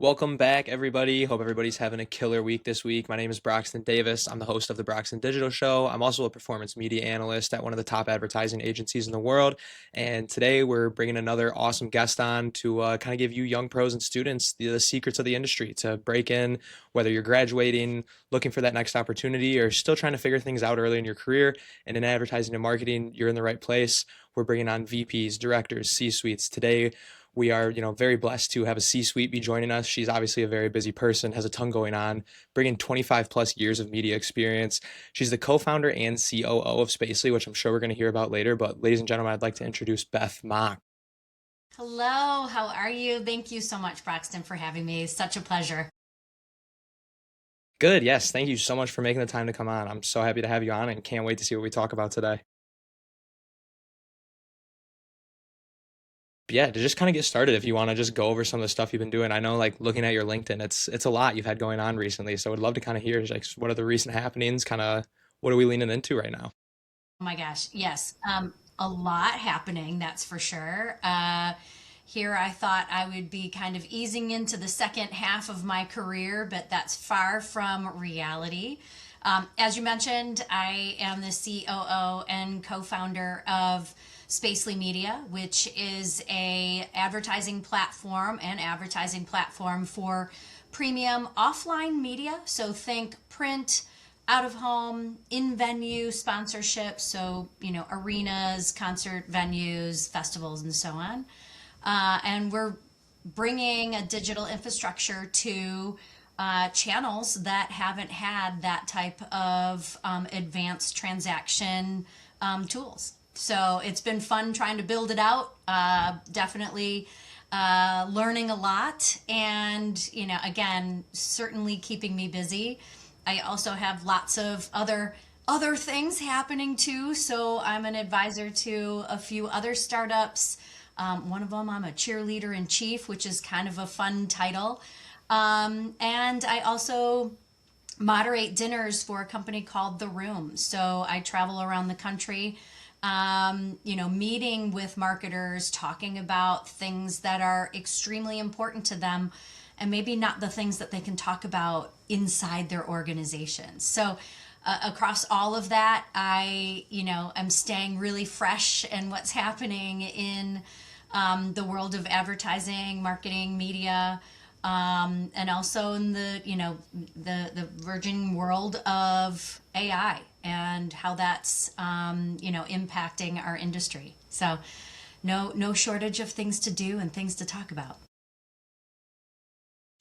Welcome back, everybody. Hope everybody's having a killer week this week. My name is Broxton Davis. I'm the host of the BroxenDigital show. I'm also a performance media analyst at one of the top advertising agencies in the world. And today we're bringing another awesome guest on to kind of give you young pros and students the secrets of the industry to break in, whether you're graduating, looking for that next opportunity, or still trying to figure things out early in your career. And in advertising and marketing, you're in the right place. We're bringing on VPs, directors, C-suites. Today, we are, very blessed to have a C-suite be joining us. She's obviously a very busy person, has a ton going on, bringing 25 plus years of media experience. She's the co-founder and COO of Spacely, which I'm sure we're going to hear about later. But ladies and gentlemen, I'd like to introduce Beth Mach. Hello, how are you? Thank you so much, Broxton, for having me. Such a pleasure. Good, yes. Thank you so much for making the time to come on. I'm so happy to have you on and can't wait to see what we talk about today. But yeah, to just kind of get started, if you want to just go over some of the stuff you've been doing. I know, like looking at your LinkedIn, it's a lot you've had going on recently. So I'd love to kind of hear like what are the recent happenings, kind of what are we leaning into right now? Oh my gosh, yes. A lot happening, that's for sure. Here I thought I would be kind of easing into the second half of my career, but that's far from reality. As you mentioned, I am the COO and co-founder of Spacely Media, which is a advertising platform for premium offline media. So think print, out of home, in venue sponsorship. So, arenas, concert venues, festivals, and so on. And we're bringing a digital infrastructure to channels that haven't had that type of advanced transaction tools. So it's been fun trying to build it out. Definitely learning a lot, and again, certainly keeping me busy. I also have lots of other things happening too. So I'm an advisor to a few other startups. One of them, I'm a cheerleader in chief, which is kind of a fun title. And I also moderate dinners for a company called The Room. So I travel around the country, meeting with marketers, talking about things that are extremely important to them, and maybe not the things that they can talk about inside their organizations. So across all of that, I, am staying really fresh in what's happening in the world of advertising, marketing, media, and also in the virgin world of AI and how that's impacting our industry. So no shortage of things to do and things to talk about.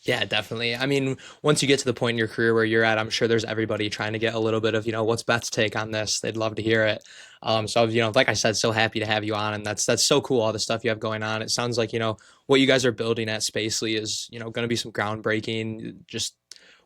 Yeah, definitely. I mean, once you get to the point in your career where you're at, I'm sure there's everybody trying to get a little bit of, what's Beth's take on this? They'd love to hear it. So, like I said, so happy to have you on, and that's so cool, all the stuff you have going on. It sounds like, what you guys are building at Spacely is, going to be some groundbreaking, just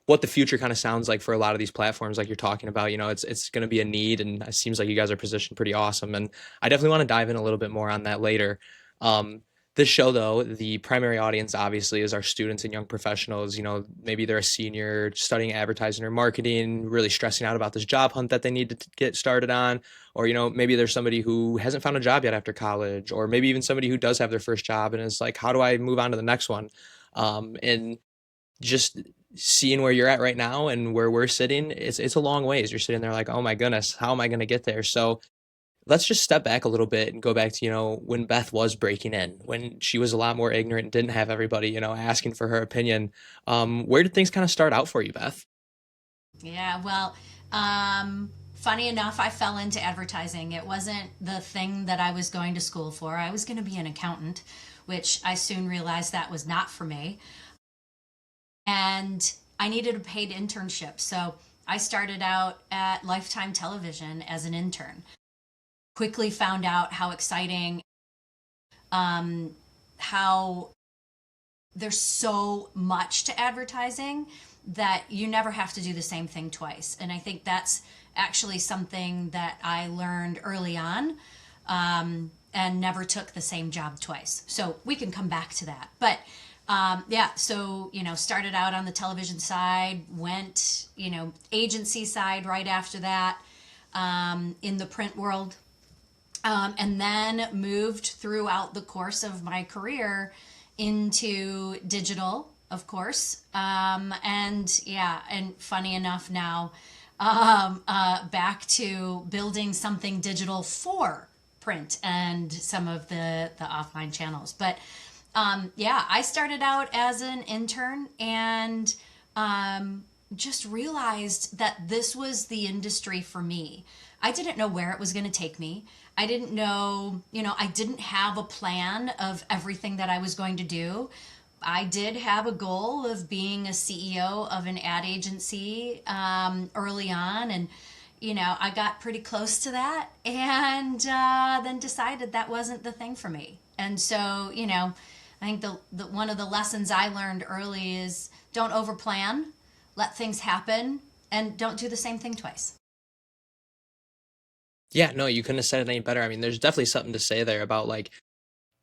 what the future kind of sounds like for a lot of these platforms like you're talking about. It's going to be a need, and it seems like you guys are positioned pretty awesome. And I definitely want to dive in a little bit more on that later. Um, this show, though, the primary audience obviously is our students and young professionals. Maybe they're a senior studying advertising or marketing, really stressing out about this job hunt that they need to get started on. Or, maybe there's somebody who hasn't found a job yet after college, or maybe even somebody who does have their first job and is like, how do I move on to the next one? And just seeing where you're at right now and where we're sitting, it's a long ways. You're sitting there like, oh my goodness, how am I going to get there? So let's just step back a little bit and go back to, when Beth was breaking in, when she was a lot more ignorant and didn't have everybody, asking for her opinion. Where did things kind of start out for you, Beth? Yeah, well, funny enough, I fell into advertising. It wasn't the thing that I was going to school for. I was going to be an accountant, which I soon realized that was not for me. And I needed a paid internship. So I started out at Lifetime Television as an intern. Quickly found out how exciting, how there's so much to advertising that you never have to do the same thing twice. And I think that's actually something that I learned early on, and never took the same job twice. So we can come back to that. But yeah, so, started out on the television side, went, agency side right after that, in the print world, and then moved throughout the course of my career into digital, of course. And yeah, and funny enough now, back to building something digital for print and some of the offline channels. But yeah, I started out as an intern and just realized that this was the industry for me. I didn't know where it was going to take me. I didn't know, I didn't have a plan of everything that I was going to do. I did have a goal of being a CEO of an ad agency early on, and I got pretty close to that, and then decided that wasn't the thing for me. And so, I think the one of the lessons I learned early is don't overplan, let things happen, and don't do the same thing twice. Yeah, no, you couldn't have said it any better. I mean, there's definitely something to say there about like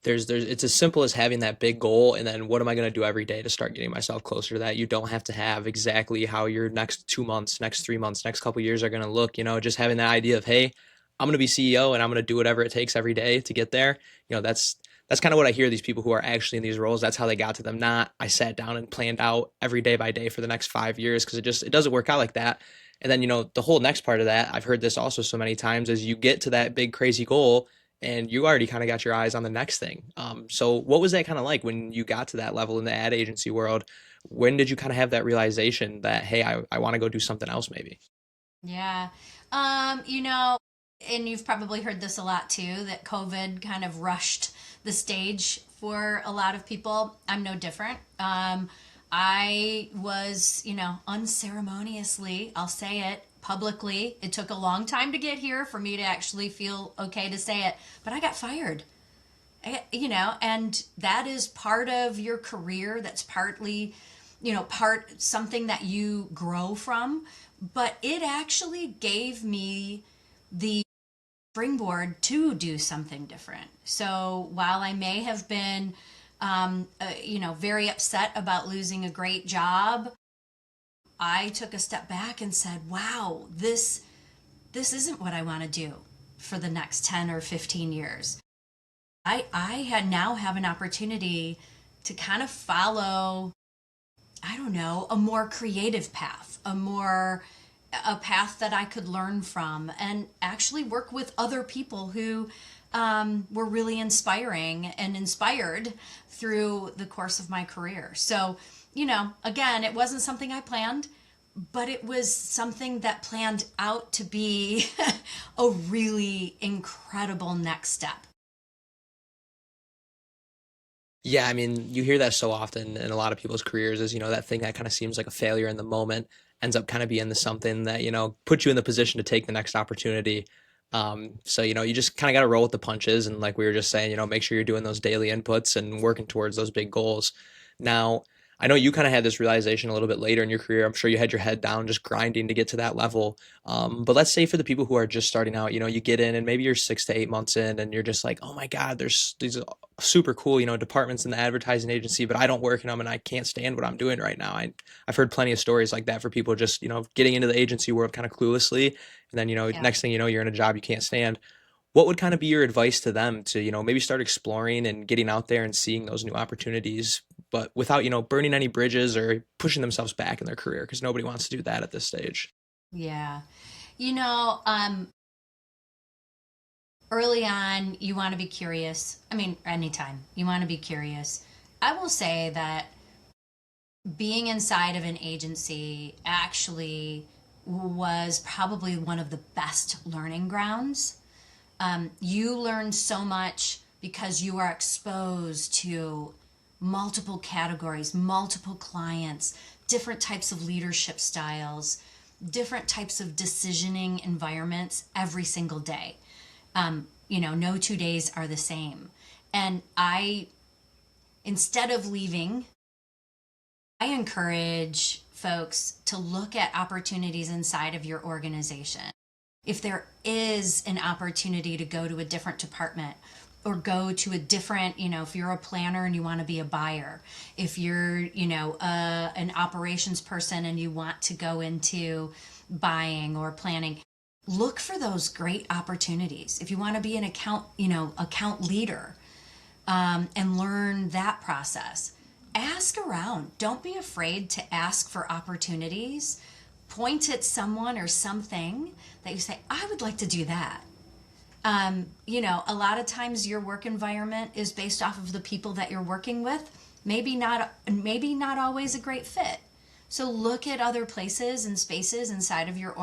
there's it's as simple as having that big goal and then what am I going to do every day to start getting myself closer to that. You don't have to have exactly how your next 2 months, next 3 months, next couple years are going to look. Just having that idea of, hey, I'm going to be CEO and I'm going to do whatever it takes every day to get there. That's kind of what I hear these people who are actually in these roles. That's how they got to them. Not I sat down and planned out every day by day for the next 5 years, because it doesn't work out like that. And then the whole next part of that, I've heard this also so many times, is you get to that big crazy goal and you already kind of got your eyes on the next thing. So what was that kind of like when you got to that level in the ad agency world? When did you kind of have that realization that, hey, I want to go do something else maybe? Yeah. And you've probably heard this a lot too, that COVID kind of rushed the stage for a lot of people. I'm no different. I was, unceremoniously, I'll say it publicly. It took a long time to get here for me to actually feel okay to say it, but I got fired. And that is part of your career. That's partly, part something that you grow from. But it actually gave me the springboard to do something different. So while I may have been, very upset about losing a great job, I took a step back and said, "Wow, this isn't what I want to do for the next 10 or 15 years." I had now have an opportunity to kind of follow, I don't know, a more creative path, a path that I could learn from and actually work with other people who were really inspiring and inspired through the course of my career. So, again, it wasn't something I planned, but it was something that planned out to be a really incredible next step. Yeah, I mean, you hear that so often in a lot of people's careers is, that thing that kind of seems like a failure in the moment ends up kind of being the something that, puts you in the position to take the next opportunity. So, you just kind of got to roll with the punches. And like we were just saying, make sure you're doing those daily inputs and working towards those big goals. Now, I know you kind of had this realization a little bit later in your career. I'm sure you had your head down just grinding to get to that level. But let's say for the people who are just starting out, you get in and maybe you're 6 to 8 months in and you're just like, oh my God, there's these super cool, departments in the advertising agency, but I don't work in them and I can't stand what I'm doing right now. I've heard plenty of stories like that for people just, getting into the agency world kind of cluelessly. And then, Yeah. next thing you know, you're in a job you can't stand. What would kind of be your advice to them to, maybe start exploring and getting out there and seeing those new opportunities, but without, burning any bridges or pushing themselves back in their career? Because nobody wants to do that at this stage. Yeah. You know, um, Early on, you want to be curious. I mean, anytime you want to be curious. I will say that being inside of an agency actually was probably one of the best learning grounds. You learn so much because you are exposed to multiple categories, multiple clients, different types of leadership styles, different types of decisioning environments every single day. No 2 days are the same. And instead of leaving, I encourage folks to look at opportunities inside of your organization. If there is an opportunity to go to a different department or go to a different, if you're a planner and you want to be a buyer, if you're, an operations person and you want to go into buying or planning, look for those great opportunities. If you want to be an account leader, and learn that process, Ask around. Don't be afraid to ask for opportunities. Point at someone or something that you say, I would like to do that. A lot of times your work environment is based off of the people that you're working with. Maybe not always a great fit. So look at other places and spaces inside of your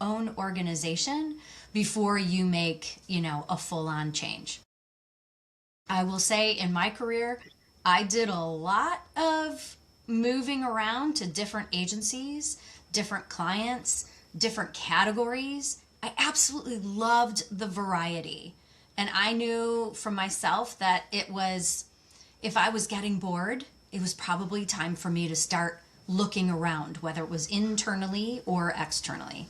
own organization before you make, a full-on change. I will say in my career, I did a lot of moving around to different agencies, different clients, different categories. I absolutely loved the variety. And I knew for myself that if I was getting bored, it was probably time for me to start looking around, whether it was internally or externally.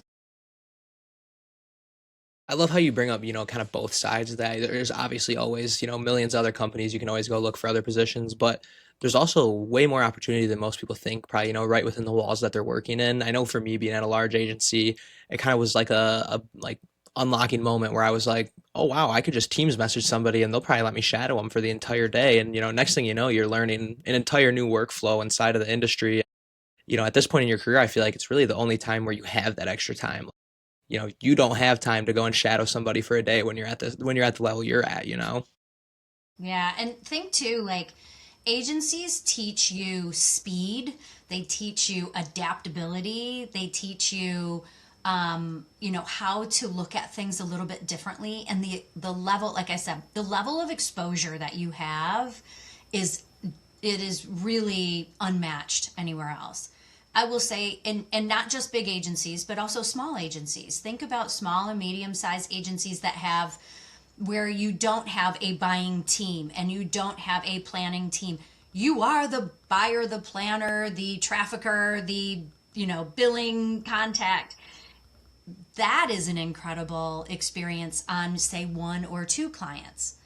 I love how you bring up, kind of both sides of that. There's obviously always, millions of other companies. You can always go look for other positions, but there's also way more opportunity than most people think, probably, right within the walls that they're working in. I know for me being at a large agency, it kind of was like a like unlocking moment where I was like, oh wow, I could just Teams message somebody and they'll probably let me shadow them for the entire day. And, next thing you know, you're learning an entire new workflow inside of the industry. At this point in your career, I feel like it's really the only time where you have that extra time. You don't have time to go and shadow somebody for a day when you're at the level you're at. Yeah, and think too, like agencies teach you speed, they teach you adaptability, they teach you how to look at things a little bit differently. And the level, like I said, the level of exposure that you have is it is really unmatched anywhere else. I will say, and not just big agencies, but also small agencies. Think about small and medium sized agencies that have where you don't have a buying team and you don't have a planning team. You are the buyer, the planner, the trafficker, the billing contact. That is an incredible experience on say one or two clients.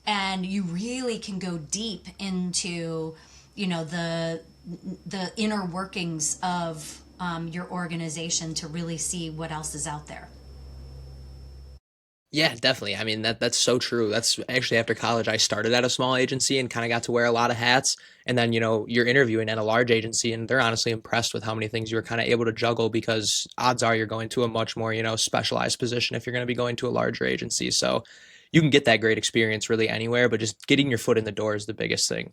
And you really can go deep into the inner workings of your organization to really see what else is out there. Yeah, definitely. I mean, that's so true. That's actually after college, I started at a small agency and kind of got to wear a lot of hats. And then, you're interviewing at a large agency and they're honestly impressed with how many things you were kind of able to juggle because odds are you're going to a much more, specialized position if you're going to be going to a larger agency. So you can get that great experience really anywhere, but just getting your foot in the door is the biggest thing.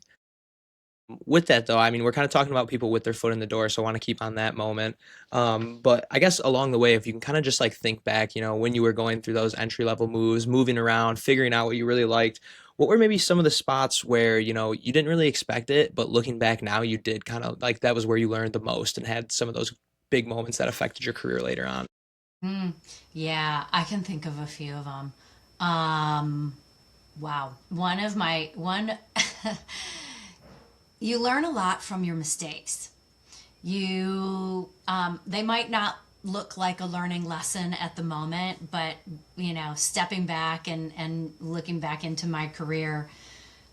With that though, I mean, we're kind of talking about people with their foot in the door, so I want to keep on that moment. But I guess along the way, if you can kind of just like think back, when you were going through those entry level moves, moving around, figuring out what you really liked, what were maybe some of the spots where, you didn't really expect it, but looking back now, you did kind of like that was where you learned the most and had some of those big moments that affected your career later on. Mm, yeah, I can think of a few of them. Um, wow. One, you learn a lot from your mistakes. They might not look like a learning lesson at the moment, but stepping back and looking back into my career,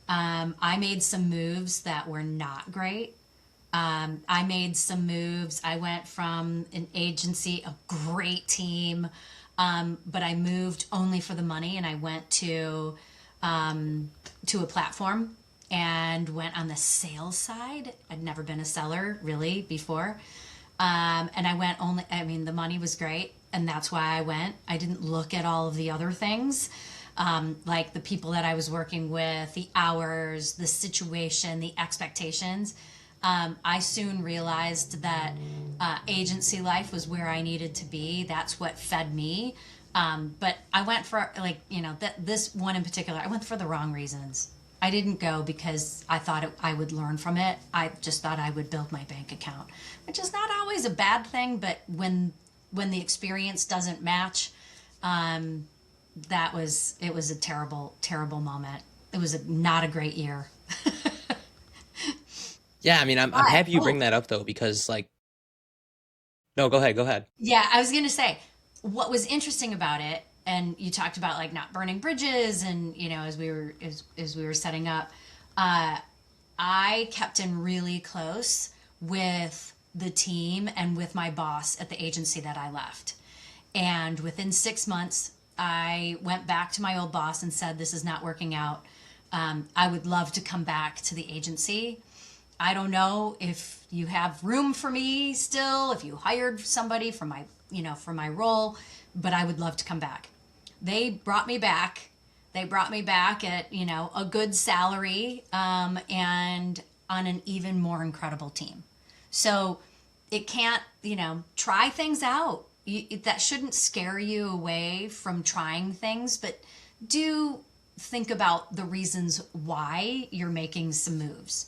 I made some moves that were not great. I made some moves. I went from an agency, a great team, but I moved only for the money, and I went to a platform and went on the sales side. I'd never been a seller really before. And I went only, I mean, the money was great, and that's why I went. I didn't look at all of the other things, like the people that I was working with, the hours, the situation, the expectations. I soon realized that agency life was where I needed to be. That's what fed me. But I went for this one in particular. I went for the wrong reasons. I didn't go because I thought I would learn from it. I just thought I would build my bank account, which is not always a bad thing. But when the experience doesn't match, um, it was a terrible terrible moment. It was not a great year. Yeah, I mean, I'm But happy you bring that up though, because like, no, go ahead, go ahead. yeah, I was going to say what was interesting about it, and you talked about like not burning bridges, and as we were setting up, uh, I kept in really close with the team and with my boss at the agency that I left. And within 6 months, I went back to my old boss and said, "This is not working out. I would love to come back to the agency." I don't know if you have room for me still, if you hired somebody for my, for my role, but I would love to come back. They brought me back. They brought me back at, a good salary, and on an even more incredible team. So it can't, try things out. That shouldn't scare you away from trying things, but do think about the reasons why you're making some moves.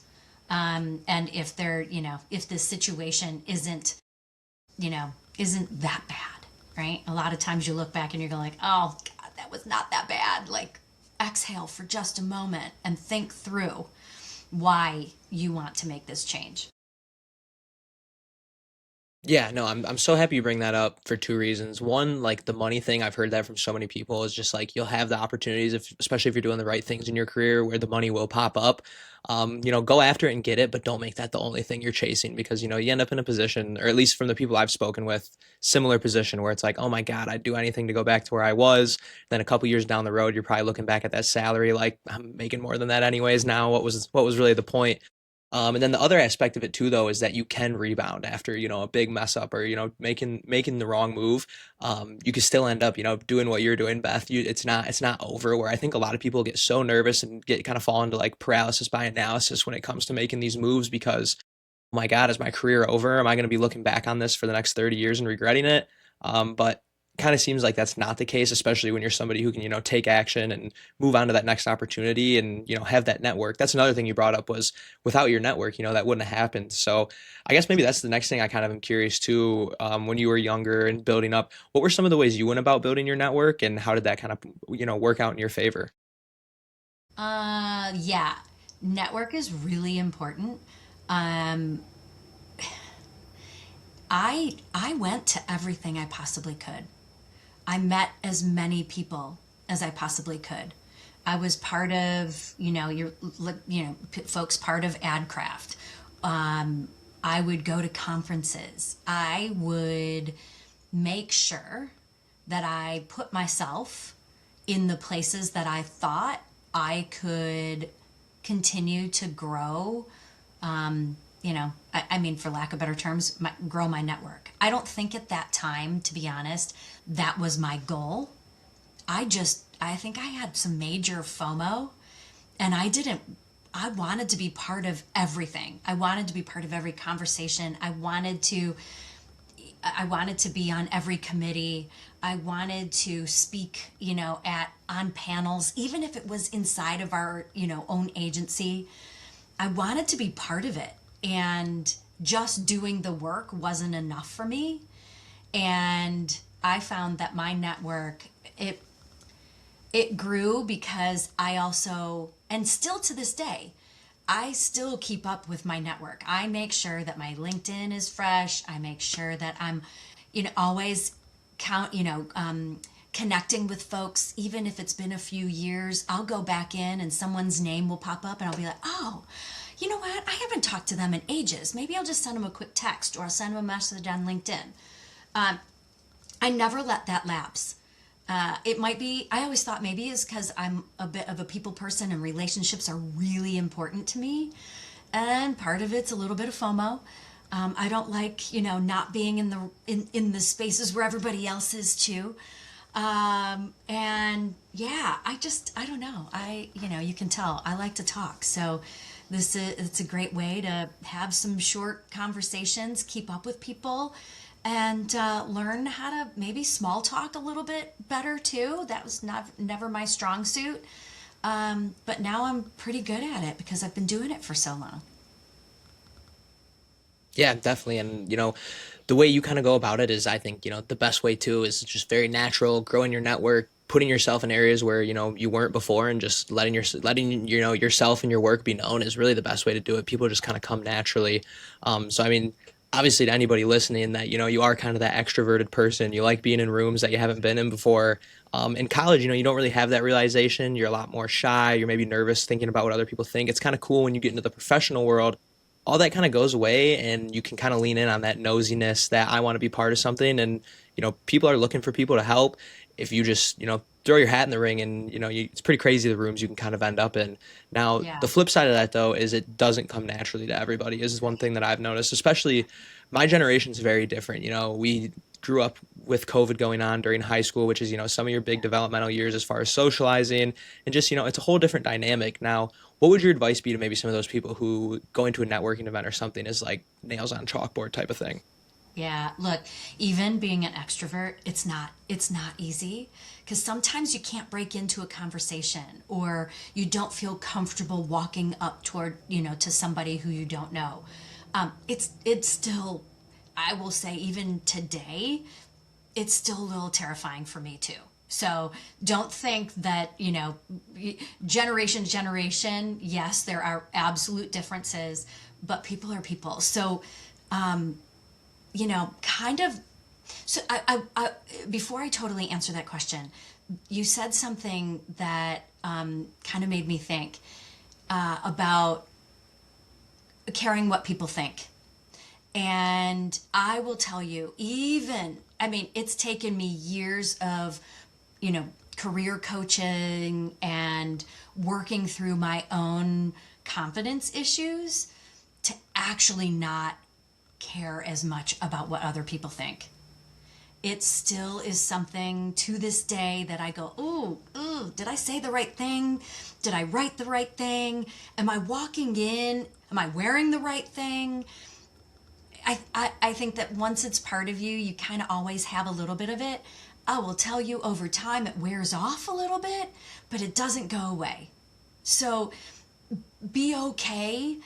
And if they're, if the situation isn't that bad, right? A lot of times you look back and you're going like, oh God, that was not that bad. Like, exhale for just a moment and think through why you want to make this change. Yeah, no, I'm so happy you bring that up for two reasons. One, like the money thing, I've heard that from so many people is just like you'll have the opportunities if especially if you're doing the right things in your career where the money will pop up. Go after it and get it, but don't make that the only thing you're chasing because you end up in a position, or at least from the people I've spoken with, similar position where it's like, oh my God, I'd do anything to go back to where I was. Then a couple years down the road, you're probably looking back at that salary like I'm making more than that anyways now. What was really the point? And then the other aspect of it too, though, is that you can rebound after a big mess up or making the wrong move. You can still end up doing what you're doing, Beth. It's not over. Where I think a lot of people get so nervous and get kind of fall into like paralysis by analysis when it comes to making these moves because oh my God, is my career over? Am I going to be looking back on this for the next 30 years and regretting it? But kind of seems like that's not the case, especially when you're somebody who can, take action and move on to that next opportunity and, have that network. That's another thing you brought up was without your network, that wouldn't have happened. So I guess maybe that's the next thing I kind of am curious too. When you were younger and building up, what were some of the ways you went about building your network and how did that kind of, work out in your favor? Yeah, network is really important. Um, I went to everything I possibly could. I met as many people as I possibly could. I was part of, folks part of AdCraft. I would go to conferences. I would make sure that I put myself in the places that I thought I could continue to grow. I mean, for lack of better terms, grow my network. I don't think at that time, to be honest, that was my goal. I think I had some major FOMO and I wanted to be part of everything. I wanted to be part of every conversation. I wanted to be on every committee. I wanted to speak, at on panels, even if it was inside of our, own agency. I wanted to be part of it. And just doing the work wasn't enough for me. And I found that my network, it grew because I also, and still to this day, I still keep up with my network. I make sure that my LinkedIn is fresh. I make sure that I'm, always count, connecting with folks, even if it's been a few years. I'll go back in and someone's name will pop up and I'll be like, oh, you know what? I haven't talked to them in ages. Maybe I'll just send them a quick text or I'll send them a message on LinkedIn. Um, I never let that lapse. It might be, I always thought maybe it's because I'm a bit of a people person and relationships are really important to me. And part of it's a little bit of FOMO. I don't like, not being in the spaces where everybody else is too. And yeah, I don't know. You can tell I like to talk. So it's a great way to have some short conversations, keep up with people, and learn how to maybe small talk a little bit better too. That was never my strong suit. But now I'm pretty good at it because I've been doing it for so long. Yeah, definitely. And, the way you kind of go about it is, I think, the best way too is just very natural, growing your network, putting yourself in areas where, you weren't before and just letting, yourself and your work be known is really the best way to do it. People just kind of come naturally. So, I mean, obviously to anybody listening that, you are kind of that extroverted person. You like being in rooms that you haven't been in before. In college, you don't really have that realization. You're a lot more shy. You're maybe nervous thinking about what other people think. It's kind of cool when you get into the professional world all that kind of goes away and you can kind of lean in on that nosiness that I want to be part of something and people are looking for people to help. if you just, throw your hat in the ring and, it's pretty crazy the rooms you can kind of end up in. Now, Yeah. the flip side of that though is it doesn't come naturally to everybody. This is one thing that I've noticed, especially my generation's very different. We grew up with COVID going on during high school, which is, some of your big developmental years as far as socializing and just, it's a whole different dynamic. Now, what would your advice be to maybe some of those people who going to a networking event or something is like nails on chalkboard type of thing? Yeah, look, even being an extrovert, it's not easy because sometimes you can't break into a conversation or you don't feel comfortable walking up toward, to somebody who you don't know. It's still, I will say, even today, it's still a little terrifying for me too. So don't think that, generation to generation, yes, there are absolute differences, but people are people. So kind of. So before I totally answer that question, you said something that kind of made me think about caring what people think. And I will tell you, I mean, it's taken me years of, career coaching and working through my own confidence issues to actually not care as much about what other people think. It still is something to this day that I go, ooh, did I say the right thing? Did I write the right thing? Am I walking in? Am I wearing the right thing? I think that once it's part of you, you kind of always have a little bit of it. I will tell you over time it wears off a little bit, but it doesn't go away. So be okay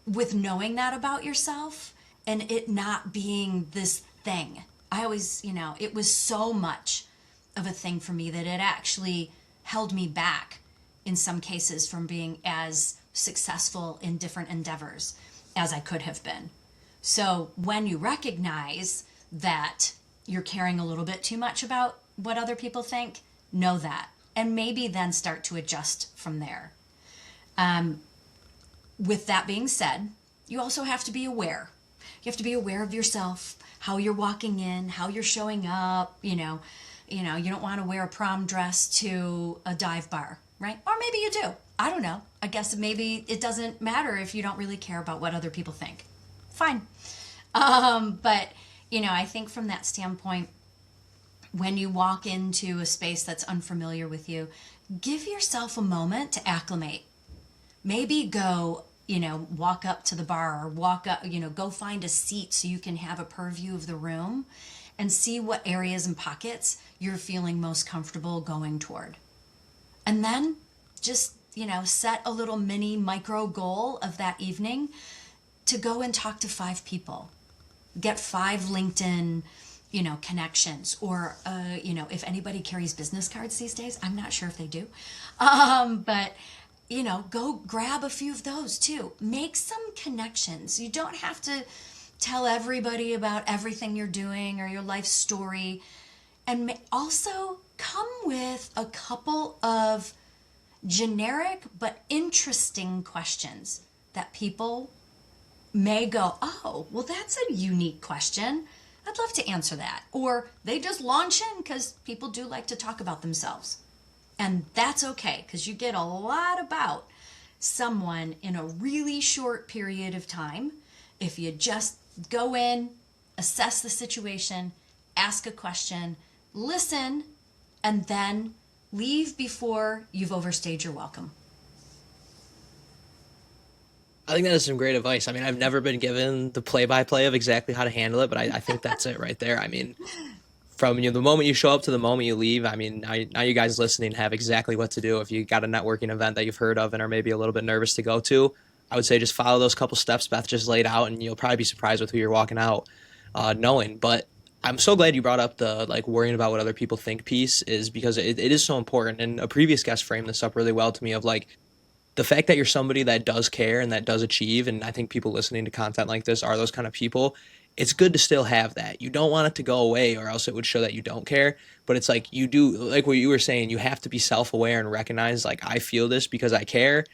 with knowing that about yourself and it not being this thing. I always, it was so much of a thing for me that it actually held me back in some cases from being as successful in different endeavors as I could have been. So when you recognize that you're caring a little bit too much about what other people think, know that. And maybe then start to adjust from there. With that being said, you also have to be aware. You have to be aware of yourself, how you're walking in, how you're showing up. You don't want to wear a prom dress to a dive bar, right? Or maybe you do. I don't know. I guess maybe it doesn't matter if you don't really care about what other people think. Fine. But I think from that standpoint, when you walk into a space that's unfamiliar with you, give yourself a moment to acclimate. Maybe go, walk up to the bar or walk up, go find a seat so you can have a purview of the room and see what areas and pockets you're feeling most comfortable going toward. And then just, set a little mini micro goal of that evening to go and talk to 5 people. Get 5 LinkedIn, connections, or, if anybody carries business cards these days, I'm not sure if they do. But go grab a few of those too. Make some connections. You don't have to tell everybody about everything you're doing or your life story. And also come with a couple of generic but interesting questions that people may go, oh, well, that's a unique question. I'd love to answer that. Or they just launch in because people do like to talk about themselves. And that's okay because you get a lot about someone in a really short period of time if you just go in, assess the situation, ask a question, listen, and then leave before you've overstayed your welcome. I think that is some great advice. I mean, I've never been given the play-by-play of exactly how to handle it, but I think that's it right there. I mean, from the moment you show up to the moment you leave, I mean, now you guys listening have exactly what to do. If you got a networking event that you've heard of and are maybe a little bit nervous to go to, I would say just follow those couple steps Beth just laid out, and you'll probably be surprised with who you're walking out knowing. But I'm so glad you brought up the like worrying about what other people think piece is because it is so important. And a previous guest framed this up really well to me of like the fact that you're somebody that does care and that does achieve, and I think people listening to content like this are those kind of people. It's good to still have that. You don't want it to go away, or else it would show that you don't care. But it's like you do, like what you were saying, you have to be self aware and recognize, like, I feel this because I care.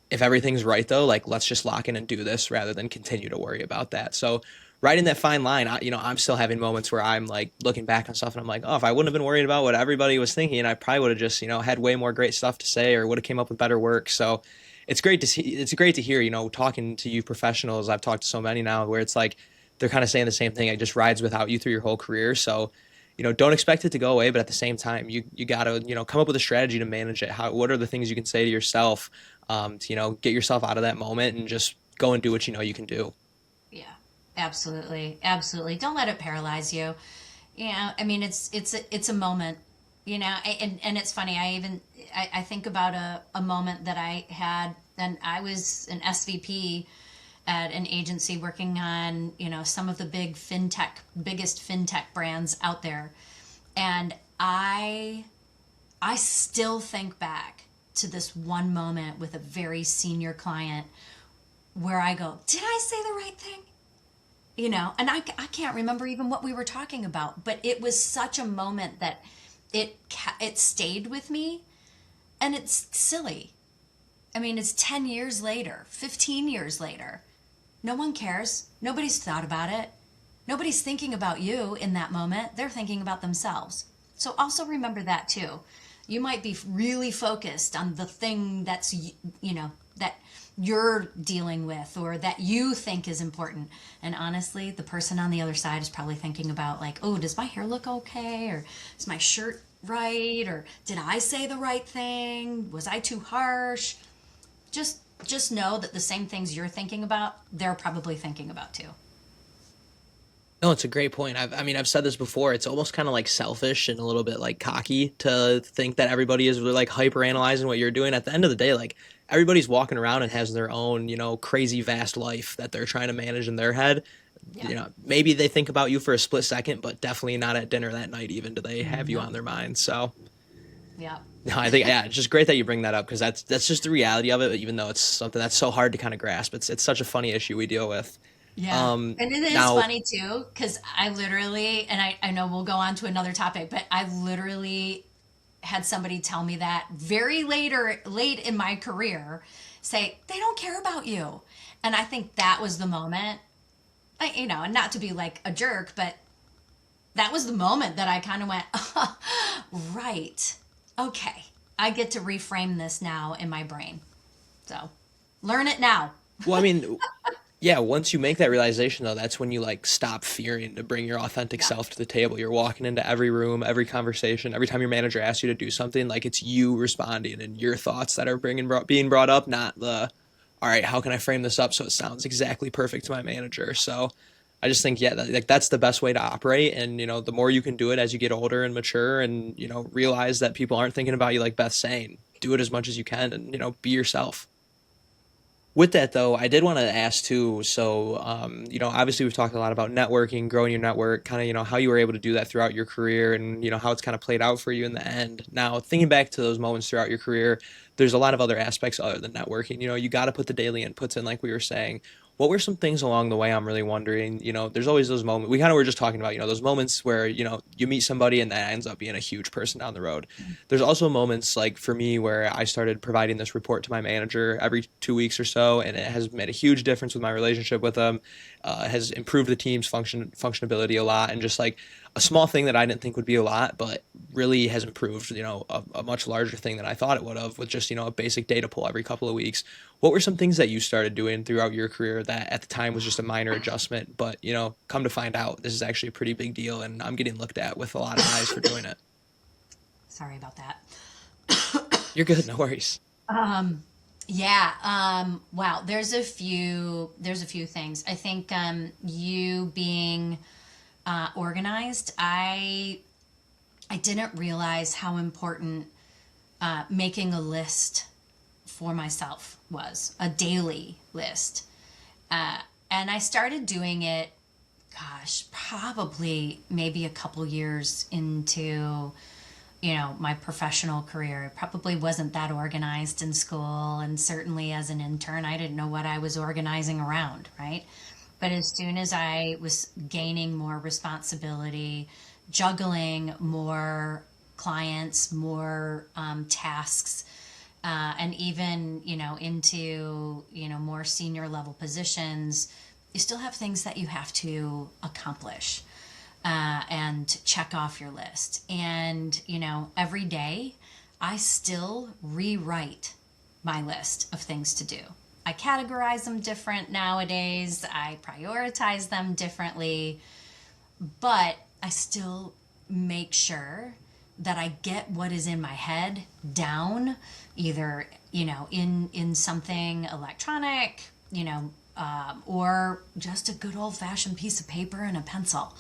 If everything's right, though, like, let's just lock in and do this rather than continue to worry about that. So, right in that fine line. I'm still having moments where I'm like looking back on stuff and I'm like, oh, if I wouldn't have been worried about what everybody was thinking, I probably would have just, had way more great stuff to say or would have came up with better work. So it's great to see. It's great to hear, talking to you professionals. I've talked to so many now where it's like they're kind of saying the same thing. It just rides without you through your whole career. So, don't expect it to go away, but at the same time, you gotta, come up with a strategy to manage it. What are the things you can say to yourself, to, get yourself out of that moment and just go and do what you know you can do. Yeah, absolutely, absolutely. Don't let it paralyze you. Yeah, I mean it's a moment, and it's funny. I think about a moment that I had, and I was an SVP at an agency working on some of the biggest fintech brands out there, and I still think back to this one moment with a very senior client where I go, did I say the right thing? And I can't remember even what we were talking about, but it was such a moment that it stayed with me, and it's silly. I mean, it's 10 years later, 15 years later. No one cares. Nobody's thought about it. Nobody's thinking about you in that moment. They're thinking about themselves. So also remember that too. You might be really focused on the thing that you're dealing with or that you think is important. And honestly, the person on the other side is probably thinking about like, oh, does my hair look okay? Or is my shirt right? Or did I say the right thing? Was I too harsh? Just know that the same things you're thinking about, they're probably thinking about too. No, it's a great point. I've said this before. It's almost kind of like selfish and a little bit like cocky to think that everybody is really like hyper analyzing what you're doing. At the end of the day, like everybody's walking around and has their own, crazy vast life that they're trying to manage in their head. Yeah. Maybe they think about you for a split second, but definitely not at dinner that night. Even do they have you on Nope. their mind? So, Yeah. no, I think yeah, it's just great that you bring that up because that's just the reality of it. Even though it's something that's so hard to kind of grasp, it's such a funny issue we deal with. Yeah. And it is Now, funny too, because I literally, and I know we'll go on to another topic, but I literally had somebody tell me that late in my career, say, they don't care about you. And I think that was the moment, and not to be like a jerk, but that was the moment that I kind of went, right. Okay. I get to reframe this now in my brain. So learn it now. well, I mean, yeah, once you make that realization though, that's when you like stop fearing to bring your authentic Yeah. self to the table. You're walking into every room, every conversation, every time your manager asks you to do something, like it's you responding and your thoughts that are being brought up, not the, all right, how can I frame this up so it sounds exactly perfect to my manager? So I just think, yeah, like that's the best way to operate. And, the more you can do it as you get older and mature and, realize that people aren't thinking about you like Beth's saying, do it as much as you can and, be yourself. With that though, I did want to ask too. So, obviously we've talked a lot about networking, growing your network, kind of, how you were able to do that throughout your career, and how it's kind of played out for you in the end. Now, thinking back to those moments throughout your career, there's a lot of other aspects other than networking. You got to put the daily inputs in, like we were saying. What were some things along the way? I'm really wondering. There's always those moments. We kind of were just talking about, those moments where you meet somebody and that ends up being a huge person down the road. There's also moments like for me where I started providing this report to my manager every 2 weeks or so, and it has made a huge difference with my relationship with them. Has improved the team's functionability a lot, and just like a small thing that I didn't think would be a lot, but really has improved. A much larger thing than I thought it would have with just a basic data pull every couple of weeks. What were some things that you started doing throughout your career that at the time was just a minor adjustment, but come to find out this is actually a pretty big deal, and I'm getting looked at with a lot of eyes for doing it. Sorry about that. You're good, no worries. Yeah. Wow. There's a few things. I think you being organized. I didn't realize how important making a list for myself was, a daily list. And I started doing it, gosh, probably maybe a couple years into my professional career. It probably wasn't that organized in school, and certainly as an intern I didn't know what I was organizing around, right? But as soon as I was gaining more responsibility, juggling more clients, more tasks, and even into more senior level positions, you still have things that you have to accomplish and check off your list. And, every day I still rewrite my list of things to do. I categorize them different nowadays, I prioritize them differently, but I still make sure that I get what is in my head down, either in something electronic, or just a good old fashioned piece of paper and a pencil.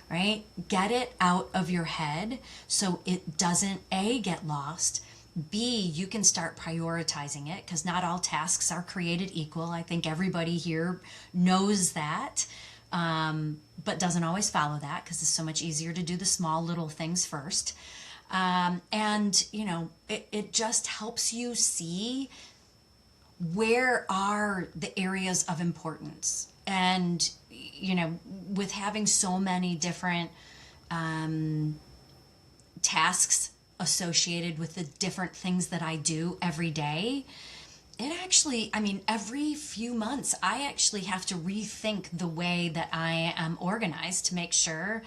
Right? Get it out of your head so it doesn't A, get lost. B, you can start prioritizing it because not all tasks are created equal. I think everybody here knows that, but doesn't always follow that because it's so much easier to do the small little things first. It just helps you see where are the areas of importance. And, with having so many different tasks associated with the different things that I do every day, it actually, every few months, I actually have to rethink the way that I am organized to make sure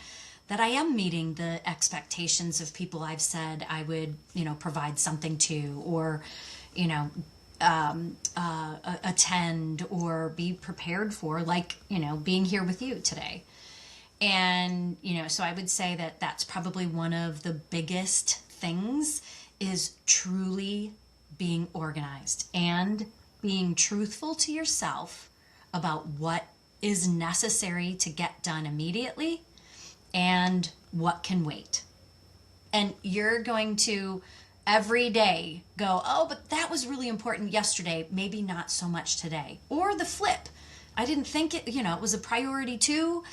that I am meeting the expectations of people I've said I would, provide something to, or, attend or be prepared for, like, being here with you today. And, so I would say that that's probably one of the biggest things, is truly being organized and being truthful to yourself about what is necessary to get done immediately and what can wait. And you're going to every day go, oh, but that was really important yesterday, maybe not so much today. Or the flip. I didn't think it was a priority too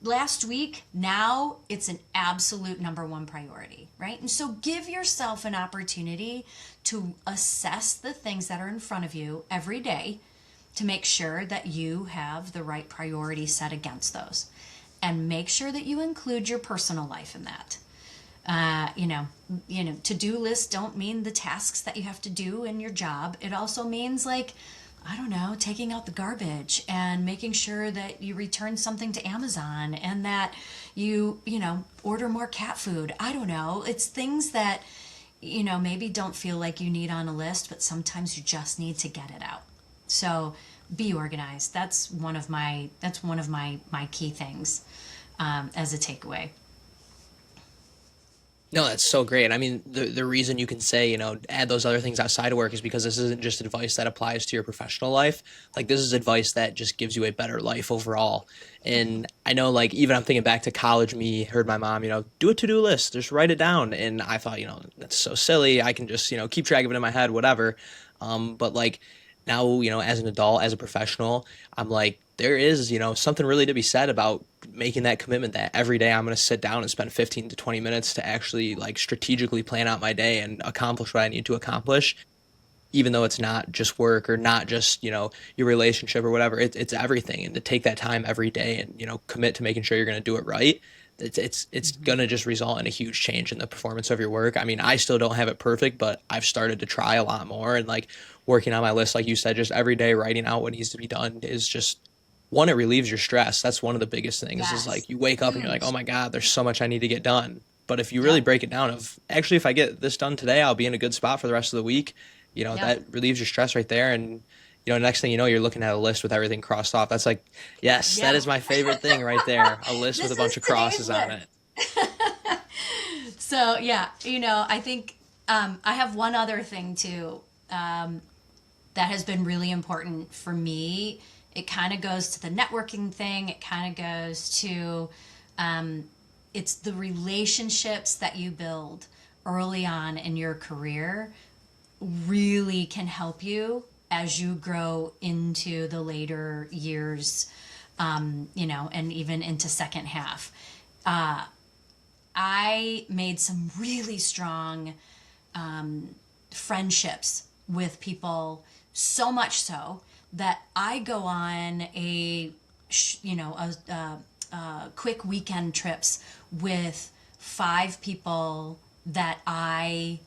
last week. Now it's an absolute number one priority, right? And so give yourself an opportunity to assess the things that are in front of you every day to make sure that you have the right priority set against those. And make sure that you include your personal life in that. To-do lists don't mean the tasks that you have to do in your job. It also means, like, I don't know, taking out the garbage and making sure that you return something to Amazon and that you order more cat food. I don't know. It's things that, maybe don't feel like you need on a list, but sometimes you just need to get it out. So be organized. That's one of my key things as a takeaway. No, that's so great. I mean, the reason you can say, add those other things outside of work is because this isn't just advice that applies to your professional life. Like, this is advice that just gives you a better life overall. And I know, like, even I'm thinking back to college, me heard my mom, do a to-do list, just write it down. And I thought, that's so silly. I can just, keep track of it in my head, whatever. But like now, as an adult, as a professional, I'm like, there is, something really to be said about making that commitment that every day I'm going to sit down and spend 15 to 20 minutes to actually like strategically plan out my day and accomplish what I need to accomplish, even though it's not just work or not just, your relationship or whatever. It's everything. And to take that time every day and, commit to making sure you're going to do it right, it's going to just result in a huge change in the performance of your work. I mean, I still don't have it perfect, but I've started to try a lot more, and like working on my list, like you said, just every day writing out what needs to be done is just one, it relieves your stress. That's one of the biggest things, is Yes. like you wake up and you're like, oh Huge. my God, there's so much I need to get done. But if you really Yep. break it down, of actually, if I get this done today, I'll be in a good spot for the rest of the week. Yep. That relieves your stress right there. And, next thing you know, you're looking at a list with everything crossed off. That's like, yes, that Yep. is my favorite thing right there. A list with a This bunch is of today's crosses on list. it. So yeah, I think I have one other thing too, that has been really important for me. It kind of goes to the networking thing. It kind of goes to it's the relationships that you build early on in your career really can help you as you grow into the later years, and even into second half. I made some really strong friendships with people, so much so that I go on quick weekend trips with 5 people that I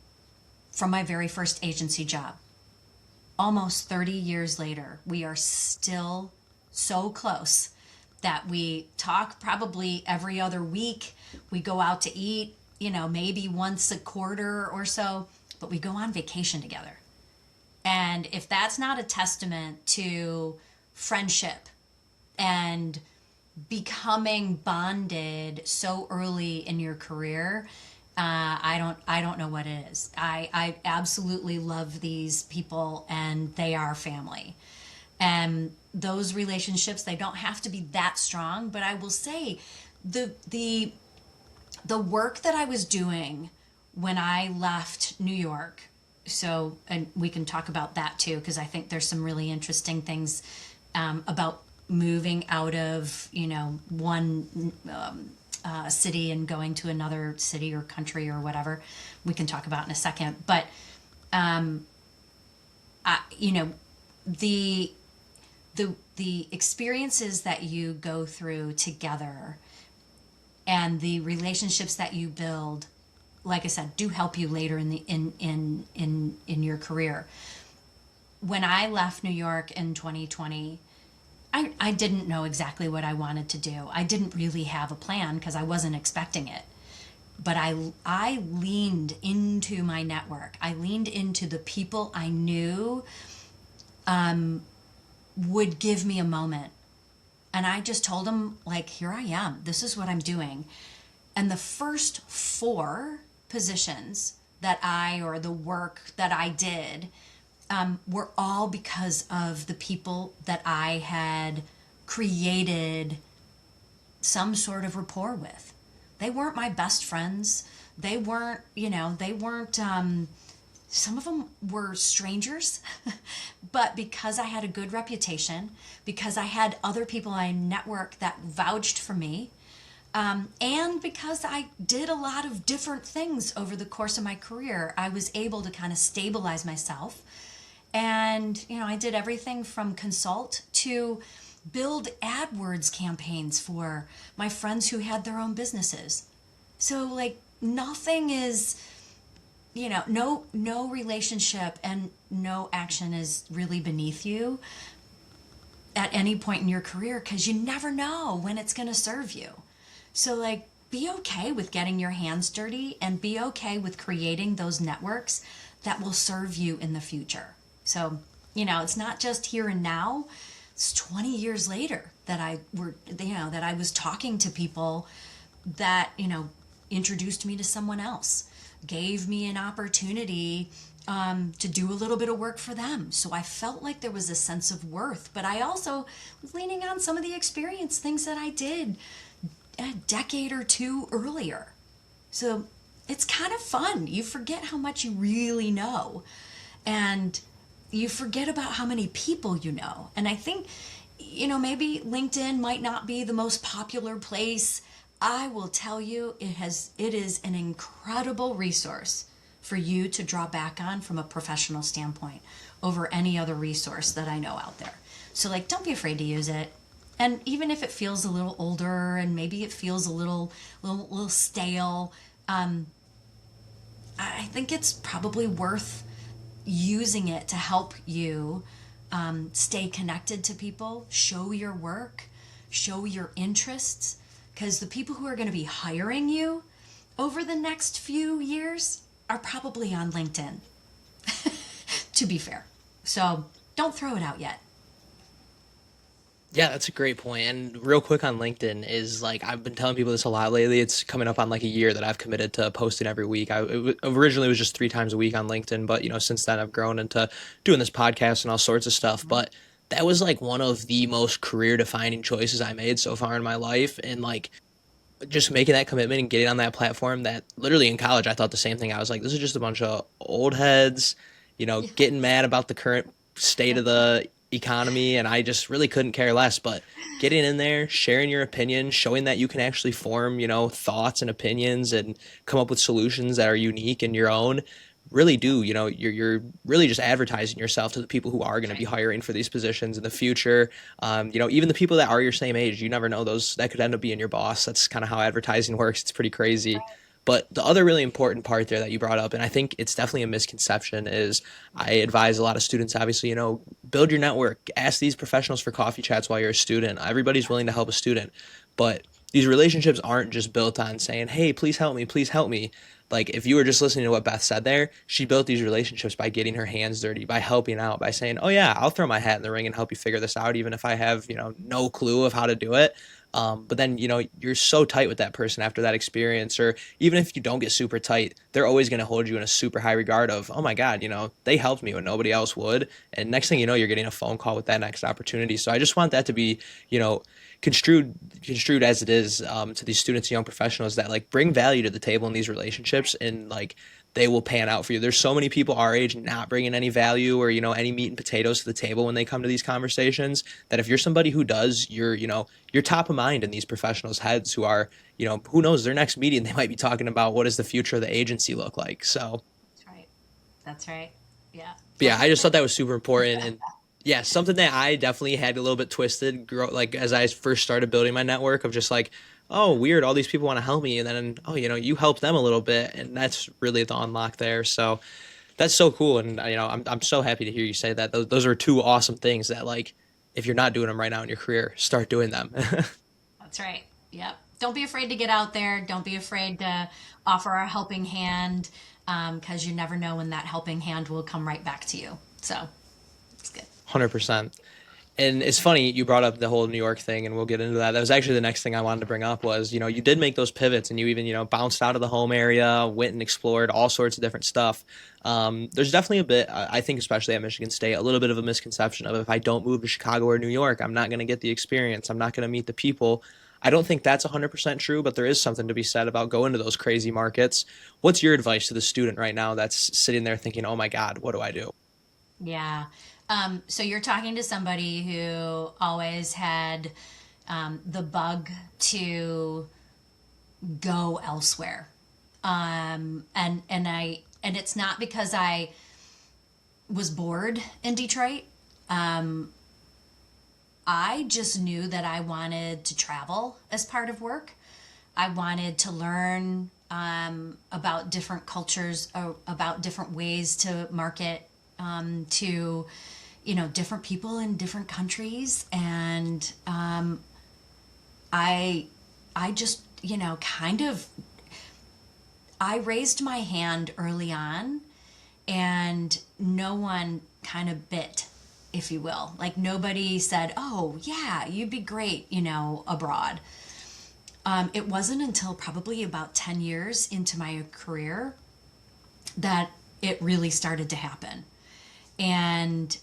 from my very first agency job. Almost 30 years later, we are still so close that we talk probably every other week. We go out to eat, maybe once a quarter or so, but we go on vacation together. And if that's not a testament to friendship and becoming bonded so early in your career, I don't know what it is. I absolutely love these people, and they are family. And those relationships, they don't have to be that strong, but I will say the work that I was doing when I left New York. So, and we can talk about that too, because I think there's some really interesting things about moving out of, one city and going to another city or country or whatever. We can talk about in a second. But, I, you know, the the experiences that you go through together and the relationships that you build, like I said, do help you later in the in your career. When I left New York in 2020, I didn't know exactly what I wanted to do. I didn't really have a plan because I wasn't expecting it. But I leaned into my network. I leaned into the people I knew would give me a moment. And I just told them, like, here I am. This is what I'm doing. And the first four positions or the work that I did, were all because of the people that I had created some sort of rapport with. They weren't my best friends. They weren't, some of them were strangers, but because I had a good reputation, because I had other people I networked that vouched for me, and because I did a lot of different things over the course of my career, I was able to kind of stabilize myself. And, I did everything from consult to build AdWords campaigns for my friends who had their own businesses. So, like, nothing is, no relationship and no action is really beneath you at any point in your career, because you never know when it's going to serve you. So, like, be okay with getting your hands dirty and be okay with creating those networks that will serve you in the future. So, it's not just here and now. It's 20 years later that I was talking to people that, introduced me to someone else, gave me an opportunity to do a little bit of work for them. So I felt like there was a sense of worth, but I also was leaning on some of the experience, things that I did a decade or two earlier. So it's kind of fun. You forget how much you really know. And you forget about how many people you know. And I think, maybe LinkedIn might not be the most popular place. I will tell you, it is an incredible resource for you to draw back on from a professional standpoint over any other resource that I know out there. So, like, don't be afraid to use it. And even if it feels a little older and maybe it feels a little stale, I think it's probably worth using it to help you stay connected to people, show your work, show your interests, because the people who are going to be hiring you over the next few years are probably on LinkedIn, to be fair. So don't throw it out yet. Yeah, that's a great point. And real quick on LinkedIn is like I've been telling people this a lot lately. It's coming up on like a year that I've committed to posting every week. Originally it was just 3 times a week on LinkedIn, but since then I've grown into doing this podcast and all sorts of stuff. But that was like one of the most career defining choices I made so far in my life. And like just making that commitment and getting on that platform, that literally in college I thought the same thing. I was like, this is just a bunch of old heads, Yeah. getting mad about the current state of the economy, and I just really couldn't care less. But getting in there, sharing your opinion, showing that you can actually form, thoughts and opinions and come up with solutions that are unique and your own, really do, you're really just advertising yourself to the people who are going to be Right. hiring for these positions in the future. Even the people that are your same age, you never know, those that could end up being your boss. That's kind of how advertising works. It's pretty crazy. But the other really important part there that you brought up, and I think it's definitely a misconception, is I advise a lot of students, obviously, build your network, ask these professionals for coffee chats while you're a student. Everybody's willing to help a student, but these relationships aren't just built on saying, hey, please help me, please help me. Like if you were just listening to what Beth said there, she built these relationships by getting her hands dirty, by helping out, by saying, "Oh yeah, I'll throw my hat in the ring and help you figure this out, even if I have no clue of how to do it." But then you're so tight with that person after that experience, or even if you don't get super tight, they're always going to hold you in a super high regard of, oh my God, they helped me when nobody else would. And next thing you know, you're getting a phone call with that next opportunity. So I just want that to be, you know, construed as it is to these students and young professionals that like bring value to the table in these relationships, and like they will pan out for you. There's so many people our age not bringing any value or any meat and potatoes to the table when they come to these conversations, that if you're somebody who does, you're top of mind in these professionals' heads who are, who knows, their next meeting they might be talking about what does the future of the agency look like. So That's right. That's right. Yeah. but yeah, I just thought that was super important. And yeah, something that I definitely had a little bit twisted, like as I first started building my network of just like, oh, weird, all these people want to help me. And then, oh, you help them a little bit. And that's really the unlock there. So that's so cool. And, I'm so happy to hear you say that. Those are two awesome things that, like, if you're not doing them right now in your career, start doing them. That's right. Yep. Don't be afraid to get out there. Don't be afraid to offer a helping hand, because you never know when that helping hand will come right back to you. So it's good. 100%. And it's funny you brought up the whole New York thing, and we'll get into that. That was actually the next thing I wanted to bring up was, you did make those pivots, and you even, bounced out of the home area, went and explored all sorts of different stuff. There's definitely a bit, I think, especially at Michigan State, a little bit of a misconception of if I don't move to Chicago or New York, I'm not going to get the experience. I'm not going to meet the people. I don't think that's 100% true, but there is something to be said about going to those crazy markets. What's your advice to the student right now that's sitting there thinking, oh my God, what do I do? Yeah. So you're talking to somebody who always had the bug to go elsewhere. And it's not because I was bored in Detroit. I just knew that I wanted to travel as part of work. I wanted to learn about different cultures, about different ways to market to, different people in different countries. And I, I just, kind of, I raised my hand early on, and no one kind of bit, if you will. Like nobody said, "Oh, yeah, you'd be great," abroad. It wasn't until probably about 10 years into my career that it really started to happen. And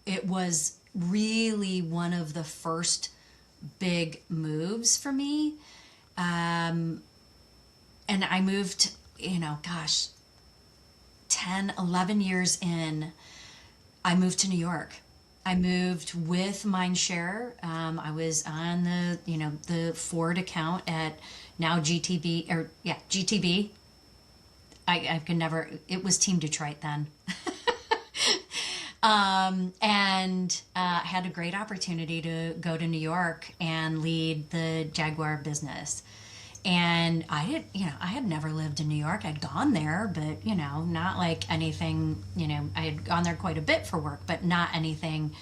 it was really one of the first big moves for me. And I moved, gosh, 10, 11 years in, I moved to New York. I moved with Mindshare. I was on the Ford account at now GTB, or yeah, GTB. I could never, it was Team Detroit then. And had a great opportunity to go to New York and lead the Jaguar business. And I had never lived in New York. I'd gone there, but, not like anything, I had gone there quite a bit for work, but not anything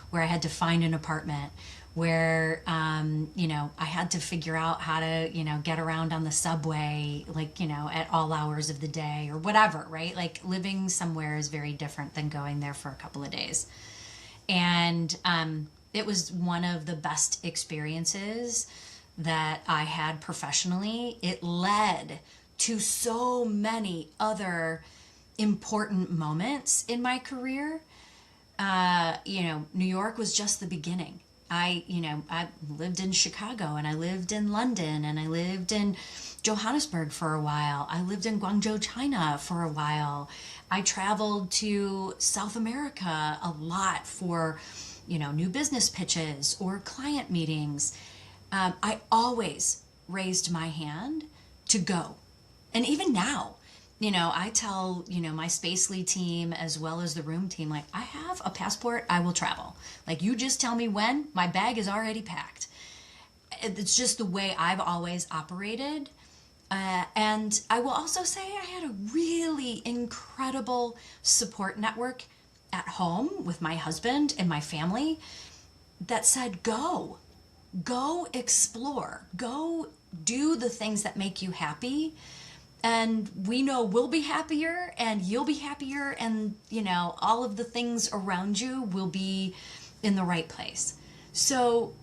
where I had to find an apartment, where, I had to figure out how to, get around on the subway, like, at all hours of the day or whatever, right? Like living somewhere is very different than going there for a couple of days. And it was one of the best experiences that I had professionally. It led to so many other important moments in my career. New York was just the beginning. I lived in Chicago, and I lived in London, and I lived in Johannesburg for a while. I lived in Guangzhou, China for a while. I traveled to South America a lot for, new business pitches or client meetings. I always raised my hand to go. And even now, I tell, my Spacely team as well as the room team, like, I have a passport, I will travel. Like, you just tell me when, my bag is already packed. It's just the way I've always operated. And I will also say I had a really incredible support network at home with my husband and my family that said, go explore, go do the things that make you happy. And we know we'll be happier and you'll be happier, and all of the things around you will be in the right place. So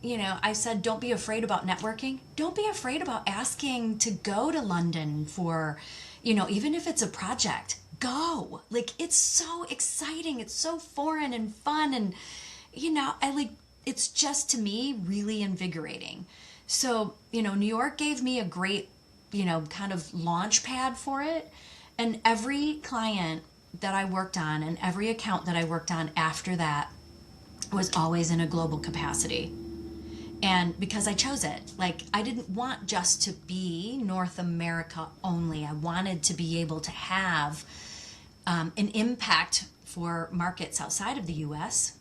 I said, don't be afraid about networking. Don't be afraid about asking to go to London for, even if it's a project, go. Like, it's so exciting. It's so foreign and fun. And, I like, it's just to me really invigorating. So, New York gave me a great, kind of launch pad for it. And every client that I worked on and every account that I worked on after that was always in a global capacity. And because I chose it, like, I didn't want just to be North America only. I wanted to be able to have an impact for markets outside of the US.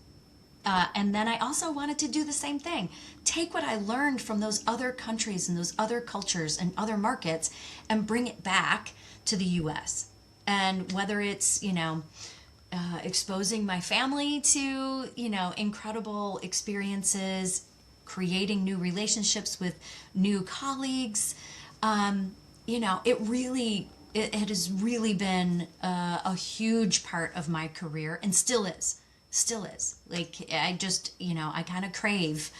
And then I also wanted to do the same thing. Take what I learned from those other countries and those other cultures and other markets and bring it back to the US. And whether it's, exposing my family to, incredible experiences, creating new relationships with new colleagues, it has really been a huge part of my career, and still is. Like, I just, I kind of crave,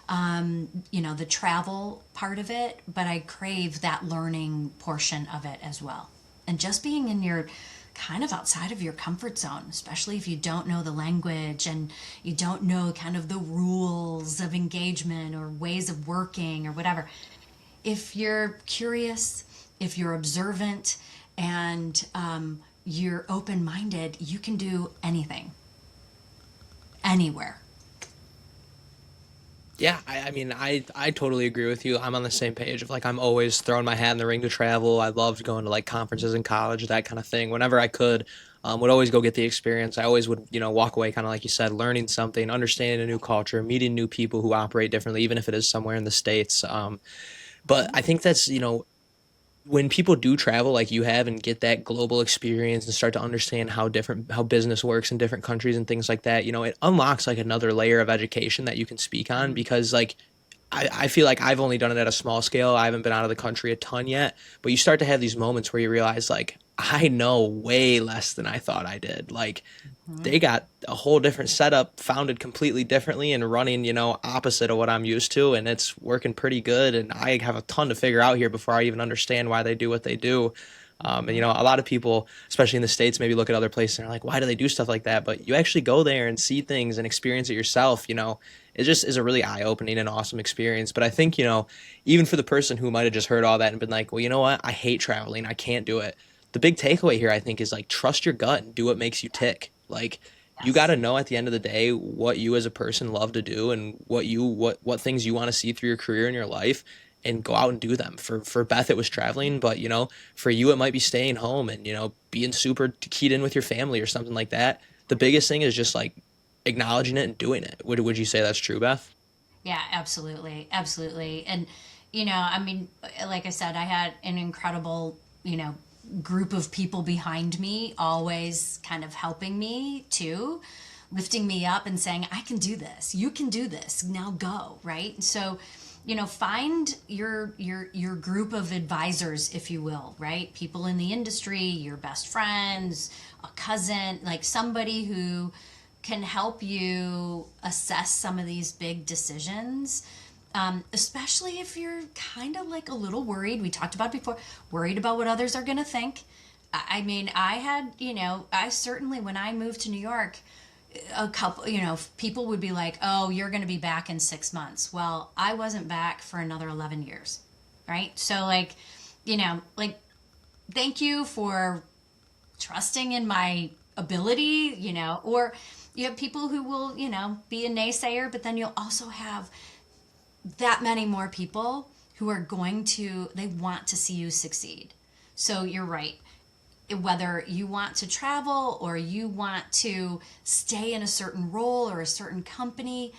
the travel part of it, but I crave that learning portion of it as well. And just being in your kind of outside of your comfort zone, especially if you don't know the language and you don't know kind of the rules of engagement or ways of working or whatever. If you're curious, if you're observant, and you're open minded, you can do anything, anywhere. Yeah, I mean, I totally agree with you. I'm on the same page of like I'm always throwing my hat in the ring to travel. I loved going to like conferences in college, that kind of thing. Whenever I could, would always go get the experience. I always would, walk away kind of like you said, learning something, understanding a new culture, meeting new people who operate differently, even if it is somewhere in the States. But I think that's, when people do travel like you have and get that global experience and start to understand how business works in different countries and things like that, it unlocks like another layer of education that you can speak on because like I feel like I've only done it at a small scale. I haven't been out of the country a ton yet, but you start to have these moments where you realize like I know way less than I thought I did. Like they got a whole different setup founded completely differently and running, opposite of what I'm used to. And it's working pretty good. And I have a ton to figure out here before I even understand why they do what they do. And, a lot of people, especially in the States, maybe look at other places and are like, why do they do stuff like that? But you actually go there and see things and experience it yourself, it just is a really eye opening and awesome experience. But I think, even for the person who might have just heard all that and been like, well, you know what? I hate traveling. I can't do it. The big takeaway here, I think, is like trust your gut and do what makes you tick. Like you got Yes. to know at the end of the day what you as a person love to do and what things you want to see through your career in your life and go out and do them. For Beth it was traveling, but for you it might be staying home and being super keyed in with your family or something like that. The biggest thing is just like acknowledging it and doing it. Would you say that's true, Beth? Yeah, absolutely. Absolutely. And, I mean, like I said, I had an incredible, group of people behind me, always kind of helping me too, lifting me up and saying, I can do this. You can do this. Now go. Right. So, find your group of advisors, if you will, right? People in the industry, your best friends, a cousin, like somebody who can help you assess some of these big decisions, especially if you're kind of like a little worried. We talked about it before, worried about what others are going to think. I mean, I had, I certainly, when I moved to New York, a couple, people would be like, oh, you're going to be back in 6 months. Well, I wasn't back for another 11 years. Right. So, like, like, thank you for trusting in my ability, or you have people who will, be a naysayer, but then you'll also have that many more people who are they want to see you succeed. So you're right. Whether you want to travel or you want to stay in a certain role or a certain company,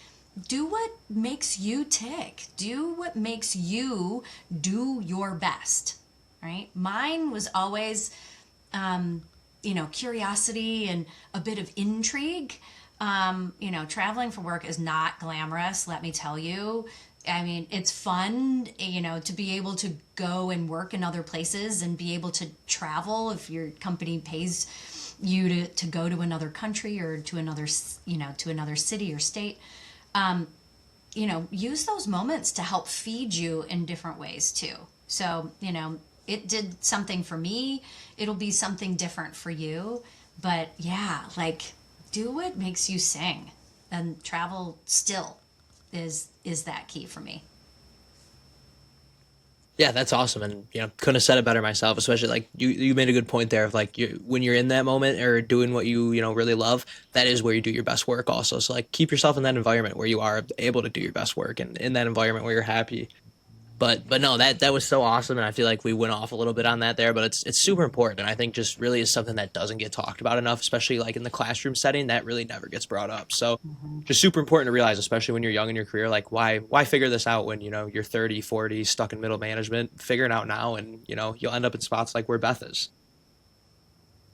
do what makes you tick. Do what makes you do your best. right? Mine was always, curiosity and a bit of intrigue. Traveling for work is not glamorous, let me tell you. I mean, it's fun, to be able to go and work in other places and be able to travel if your company pays you to go to another country or to another city or state. Use those moments to help feed you in different ways too. So, it did something for me. It'll be something different for you. But yeah, like do what makes you sing. And travel still is that key for me. Yeah, that's awesome, and couldn't have said it better myself. Especially like you made a good point there of like when you're in that moment or doing what you really love, that is where you do your best work. Also, so like keep yourself in that environment where you are able to do your best work, and in that environment where you're happy. But no, that was so awesome, and I feel like we went off a little bit on that there, but it's super important, and I think just really is something that doesn't get talked about enough, especially like in the classroom setting. That really never gets brought up. So Mm-hmm. just super important to realize, especially when you're young in your career, like why figure this out when you're 30, 40, stuck in middle management. Figure it out now, and you'll end up in spots like where Beth is.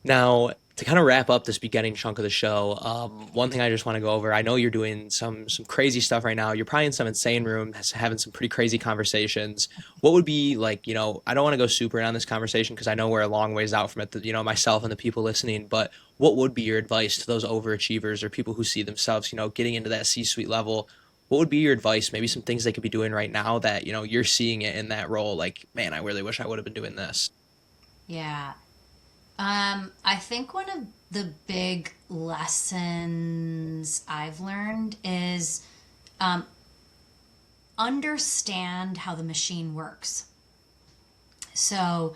Now, to kind of wrap up this beginning chunk of the show, one thing I just want to go over. I know you're doing some crazy stuff right now. You're probably in some insane room, having some pretty crazy conversations. What would be like, I don't want to go super in on this conversation because I know we're a long ways out from it, myself and the people listening, but what would be your advice to those overachievers or people who see themselves, getting into that C-suite level? What would be your advice? Maybe some things they could be doing right now that, you're seeing it in that role. Like, man, I really wish I would have been doing this. Yeah. I think one of the big lessons I've learned is understand how the machine works. So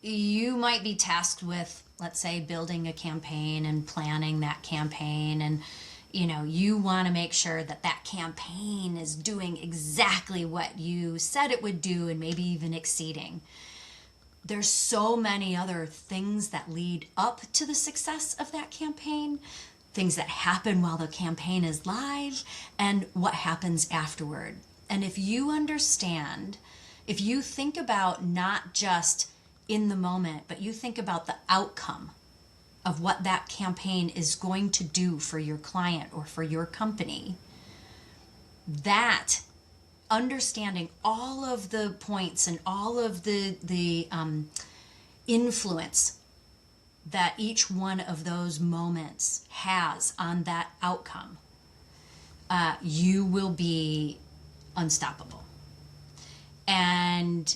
you might be tasked with, let's say, building a campaign and planning that campaign, and you want to make sure that that campaign is doing exactly what you said it would do and maybe even exceeding. There's so many other things that lead up to the success of that campaign, things that happen while the campaign is live, and what happens afterward. And if you understand, if you think about not just in the moment, but you think about the outcome of what that campaign is going to do for your client or for your company, that understanding all of the points and all of the influence that each one of those moments has on that outcome, you will be unstoppable. And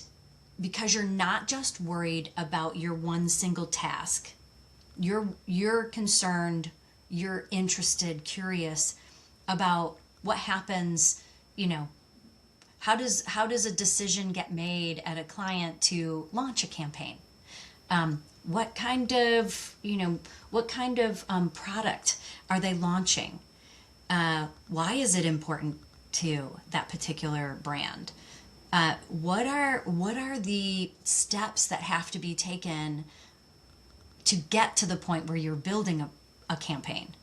because you're not just worried about your one single task, you're concerned, you're interested, curious about what happens, how does a decision get made at a client to launch a campaign? What kind of product are they launching? Why is it important to that particular brand? What are the steps that have to be taken to get to the point where you're building a campaign?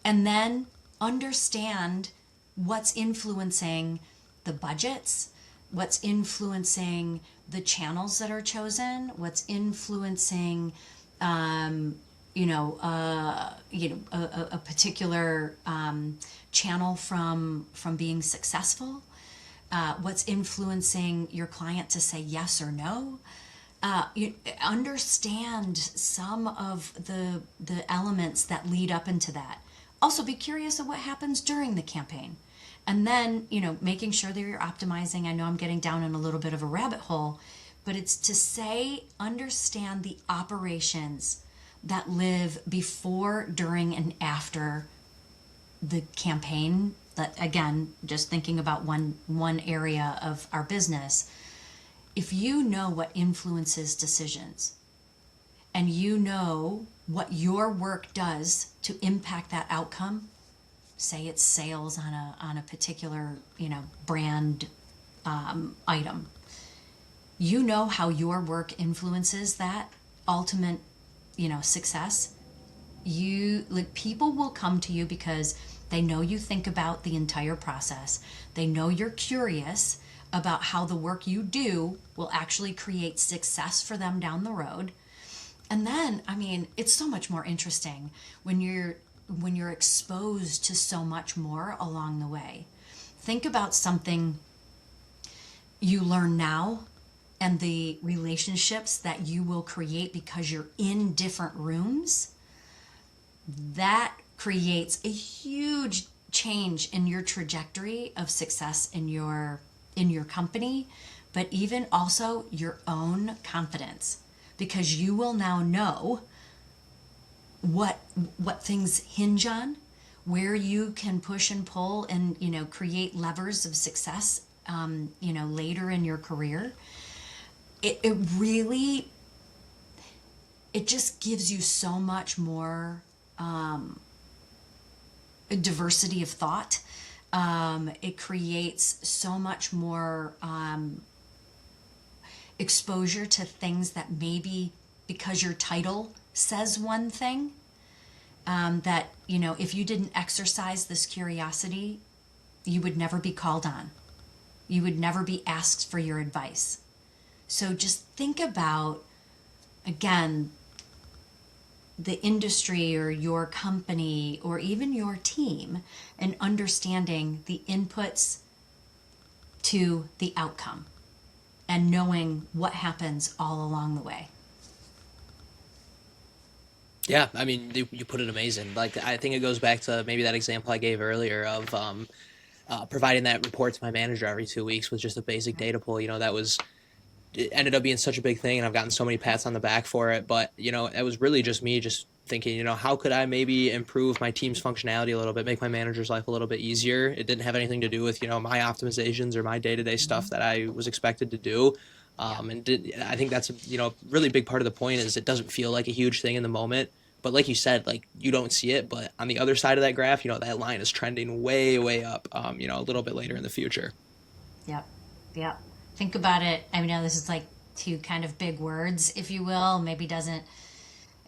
And then understand what's influencing the budgets, what's influencing the channels that are chosen, what's influencing, a particular channel from being successful, what's influencing your client to say yes or no. You understand some of the elements that lead up into that. Also, be curious of what happens during the campaign. And then, making sure that you're optimizing. I know I'm getting down in a little bit of a rabbit hole, but it's to say, understand the operations that live before, during, and after the campaign. That, again, just thinking about one area of our business. If you know what influences decisions, and you know what your work does to impact that outcome, say it's sales on a particular brand item, you know how your work influences that ultimate success. People will come to you because they know you think about the entire process. They know you're curious about how the work you do will actually create success for them down the road. And then, I mean, it's so much more interesting when you're exposed to so much more along the way. Think about something you learn now and the relationships that you will create because you're in different rooms. That creates a huge change in your trajectory of success in your company, but even also your own confidence, because you will now know what things hinge on, where you can push and pull and create levers of success later in your career. It really, it just gives you so much more diversity of thought. It creates so much more exposure to things that maybe because your title says one thing, that, if you didn't exercise this curiosity, you would never be called on. You would never be asked for your advice. So just think about, again, the industry or your company or even your team, and understanding the inputs to the outcome and knowing what happens all along the way. Yeah, I mean, you put it amazing. Like, I think it goes back to maybe that example I gave earlier of providing that report to my manager every 2 weeks with just a basic data pull. That was it ended up being such a big thing, and I've gotten so many pats on the back for it. But it was really just me just thinking, how could I maybe improve my team's functionality a little bit, make my manager's life a little bit easier. It didn't have anything to do with my optimizations or my day to day stuff that I was expected to do. Yeah. I think that's a really big part of the point is it doesn't feel like a huge thing in the moment. But like you said, like you don't see it, but on the other side of that graph, that line is trending way, way up. A little bit later in the future. Yep. Yep. Think about it. I mean, this is like two kind of big words, if you will. Maybe doesn't.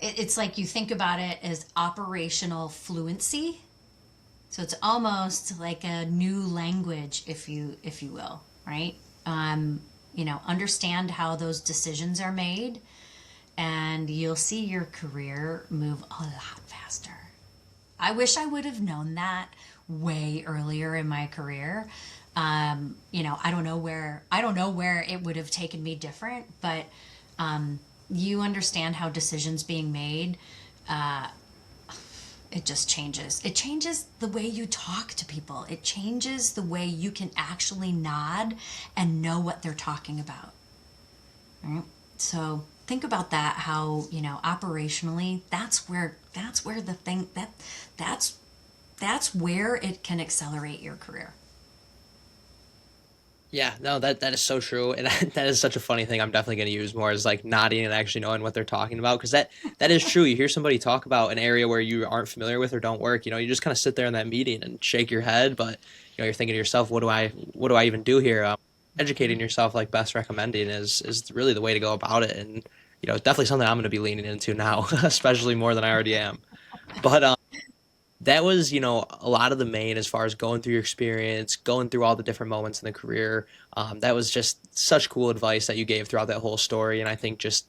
It's like you think about it as operational fluency. So it's almost like a new language, if you will, right? Understand how those decisions are made, and you'll see your career move a lot faster. I wish I would have known that way earlier in my career. I don't know where it would have taken me different, but you understand how decisions being made, it just changes. It changes the way you talk to people. It changes the way you can actually nod and know what they're talking about. Right? So think about that. How operationally, that's where the thing that's where it can accelerate your career. Yeah, no, that is so true, and that is such a funny thing. I'm definitely going to use more is like nodding and actually knowing what they're talking about because that is true. You hear somebody talk about an area where you aren't familiar with or don't work, you just kind of sit there in that meeting and shake your head, but you're thinking to yourself, what do I even do here? Educating yourself, like Beth's recommending, is really the way to go about it, and definitely something I'm going to be leaning into now, especially more than I already am. But that was, a lot of the main as far as going through your experience, going through all the different moments in the career. That was just such cool advice that you gave throughout that whole story. And I think just,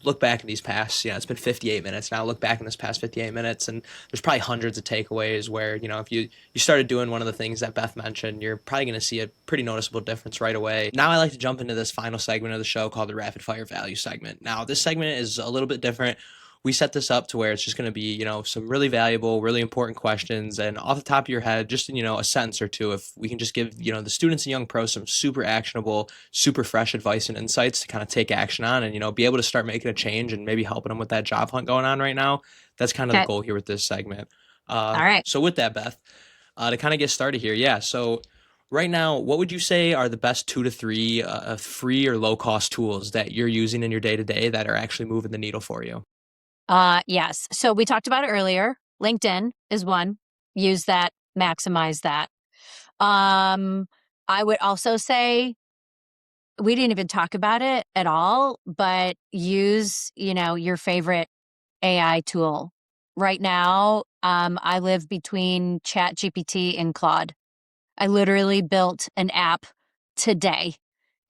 look back in these past, it's been 58 minutes now. Look back in this past 58 minutes, and there's probably hundreds of takeaways where, if you started doing one of the things that Beth mentioned, you're probably going to see a pretty noticeable difference right away. Now I like to jump into this final segment of the show called the rapid fire value segment. Now this segment is a little bit different. We set this up to where it's just going to be, some really valuable, really important questions. And off the top of your head, just in, a sentence or two, if we can just give, the students and young pros some super actionable, super fresh advice and insights to kind of take action on and, be able to start making a change and maybe helping them with that job hunt going on right now. That's kind of the Okay. goal here with this segment. All right. So with that, Beth, to kind of get started here. Yeah. So right now, what would you say are the best 2 to 3 free or low cost tools that you're using in your day to day that are actually moving the needle for you? Yes. So we talked about it earlier. LinkedIn is one. Use that, maximize that. Um, I would also say we didn't even talk about it at all, but use, your favorite AI tool. Right now, I live between Chat GPT and Claude. I literally built an app today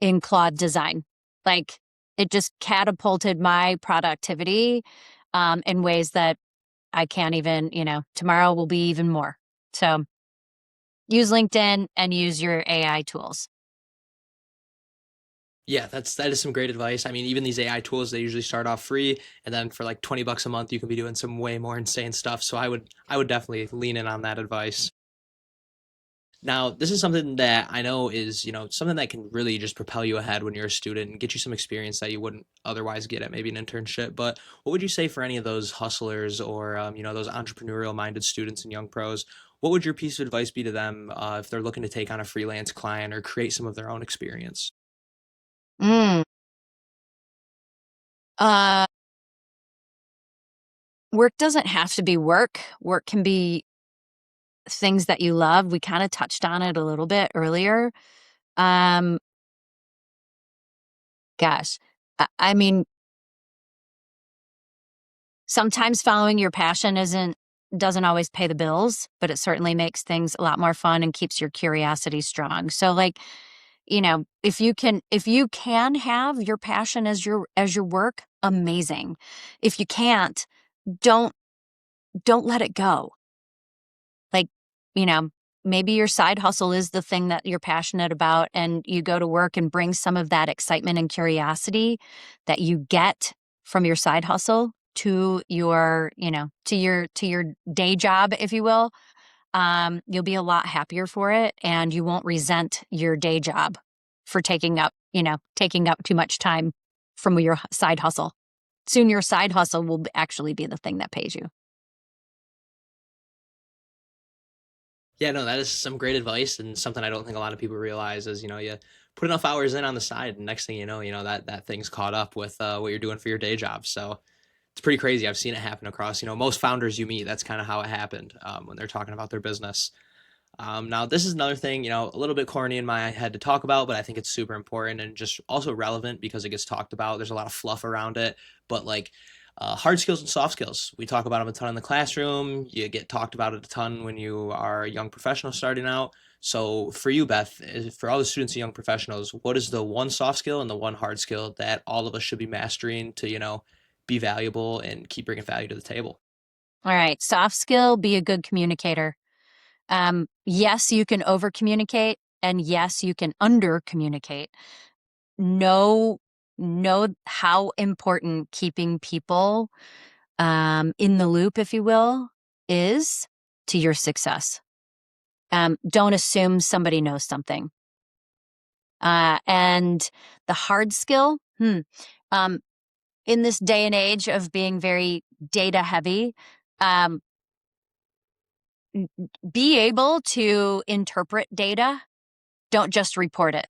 in Claude Design. Like it just catapulted my productivity in ways that I can't even, tomorrow will be even more. So use LinkedIn and use your AI tools. Yeah, that is some great advice. I mean, even these AI tools, they usually start off free, and then for like $20 a month, you can be doing some way more insane stuff. So I would definitely lean in on that advice. Now, this is something that I know is, something that can really just propel you ahead when you're a student and get you some experience that you wouldn't otherwise get at maybe an internship. But what would you say for any of those hustlers or, those entrepreneurial minded students and young pros? What would your piece of advice be to them if they're looking to take on a freelance client or create some of their own experience? Mm. Uh, Work doesn't have to be work. Work can be things that you love. We kind of touched on it a little bit earlier. Um, Gosh, I mean, sometimes following your passion doesn't always pay the bills, but it certainly makes things a lot more fun and keeps your curiosity strong. So like, if you can have your passion as your work, amazing. If you can't, don't don't let it go. Like, you know, maybe your side hustle is the thing that you're passionate about and you go to work and bring some of that excitement and curiosity that you get from your side hustle to your day job, if you will. You'll be a lot happier for it and you won't resent your day job for taking up too much time from your side hustle. Soon your side hustle will actually be the thing that pays you. Yeah, no, that is some great advice and something I don't think a lot of people realize is, you put enough hours in on the side and next thing that thing's caught up with what you're doing for your day job. So it's pretty crazy. I've seen it happen across, most founders you meet. That's kind of how it happened when they're talking about their business. Now, this is another thing, a little bit corny in my head to talk about, but I think it's super important and just also relevant because it gets talked about. There's a lot of fluff around it, but like hard skills and soft skills, we talk about them a ton in the classroom. You get talked about it a ton when you are a young professional starting out. So for you, Beth, for all the students and young professionals, what is the one soft skill and the one hard skill that all of us should be mastering to, be valuable and keep bringing value to the table? All right, soft skill, be a good communicator. Yes, you can over communicate, and yes, you can under communicate. Know know how important keeping people in the loop, if you will, is to your success. Don't assume somebody knows something. And the hard skill, um, in this day and age of being very data heavy, um, be able to interpret data. Don't just report it.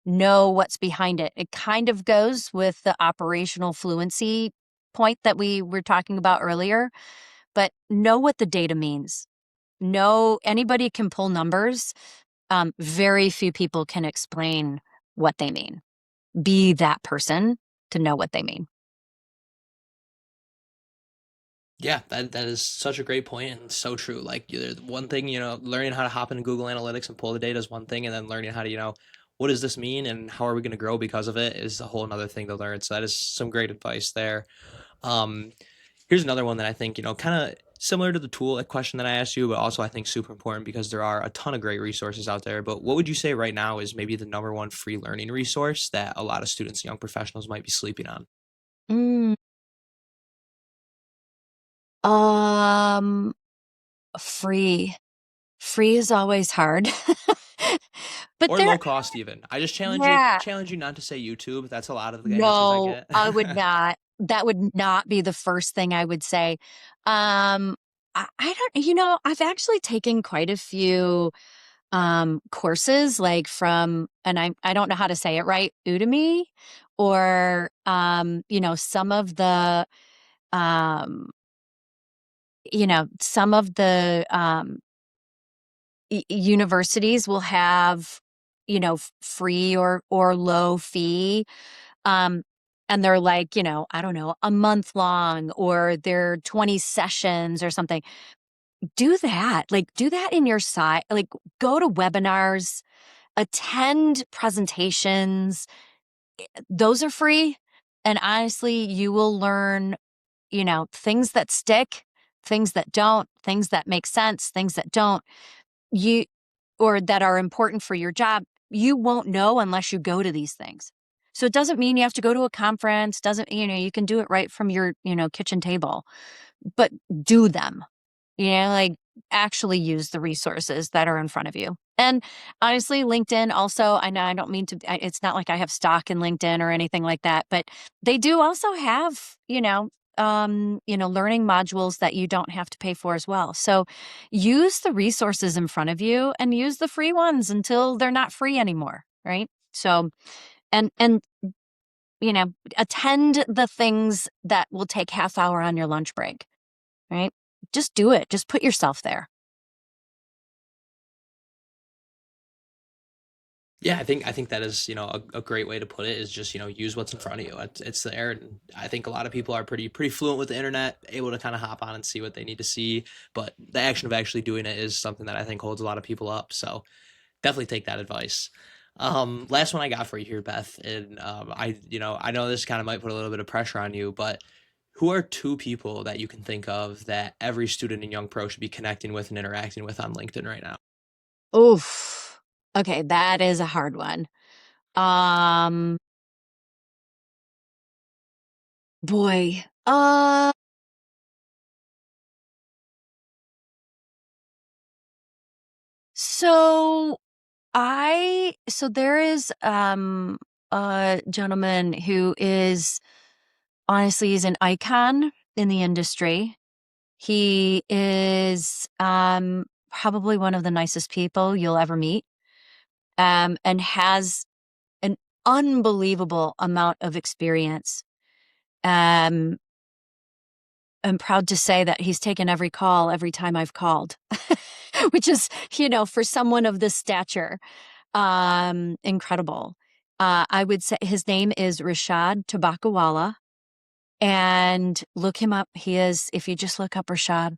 Know what's behind it. It kind of goes with the operational fluency point that we were talking about earlier, but know what the data means. Know anybody can pull numbers. Very few people can explain what they mean. Be that person to know what they mean. Yeah, that is such a great point and so true. Like one thing, learning how to hop into Google Analytics and pull the data is one thing, and then learning how to, what does this mean and how are we going to grow because of it is a whole another thing to learn. So that is some great advice there. Um, Here's another one that I think, kind of similar to the tool question that I asked you, but also I think super important because there are a ton of great resources out there. But what would you say right now is maybe the number one free learning resource that a lot of students and young professionals might be sleeping on? Mm, um, free. Free is always hard. But Or there, low cost even. I just yeah, challenge you not to say YouTube. That's a lot of the answers I no, get. I would not. That would not be the first thing I would say. Um, I don't, I've actually taken quite a few courses like from, and I don't know how to say it right, Udemy, or some of the um universities will have free or low fee, um and they're like, I don't know, a month long, or they're 20 sessions or something. Do that, like do that in your side, like go to webinars, attend presentations. Those are free. And honestly, you will learn, things that stick, things that don't, things that make sense, things that don't. You or that are important for your job, you won't know unless you go to these things. So it doesn't mean you have to go to a conference, doesn't, you can do it right from your, kitchen table, but do them. Like actually use the resources that are in front of you. And honestly, LinkedIn also, I know I don't mean to, it's not like I have stock in LinkedIn or anything like that, but they do also have, learning modules that you don't have to pay for as well. So use the resources in front of you and use the free ones until they're not free anymore. Right. So, and, attend the things that will take half hour on your lunch break. Right. Just do it. Just put yourself there. Yeah, I think that is, a great way to put it is just, use what's in front of you. It's there. And I think a lot of people are pretty fluent with the internet, able to kind of hop on and see what they need to see. But the action of actually doing it is something that I think holds a lot of people up. So definitely take that advice. Last one I got for you here, Beth, and I know this kind of might put a little bit of pressure on you, but who are two people that you can think of that every student in Young Pro should be connecting with and interacting with on LinkedIn right now? Oof. Okay, that is a hard one. Um, boy. So so there is a gentleman who is honestly is an icon in the industry. He is probably one of the nicest people you'll ever meet. And has an unbelievable amount of experience. Um, I'm proud to say that he's taken every call every time I've called, which is, for someone of this stature, incredible. I would say his name is Rashad Tabakawala, and look him up. If you just look up Rashad,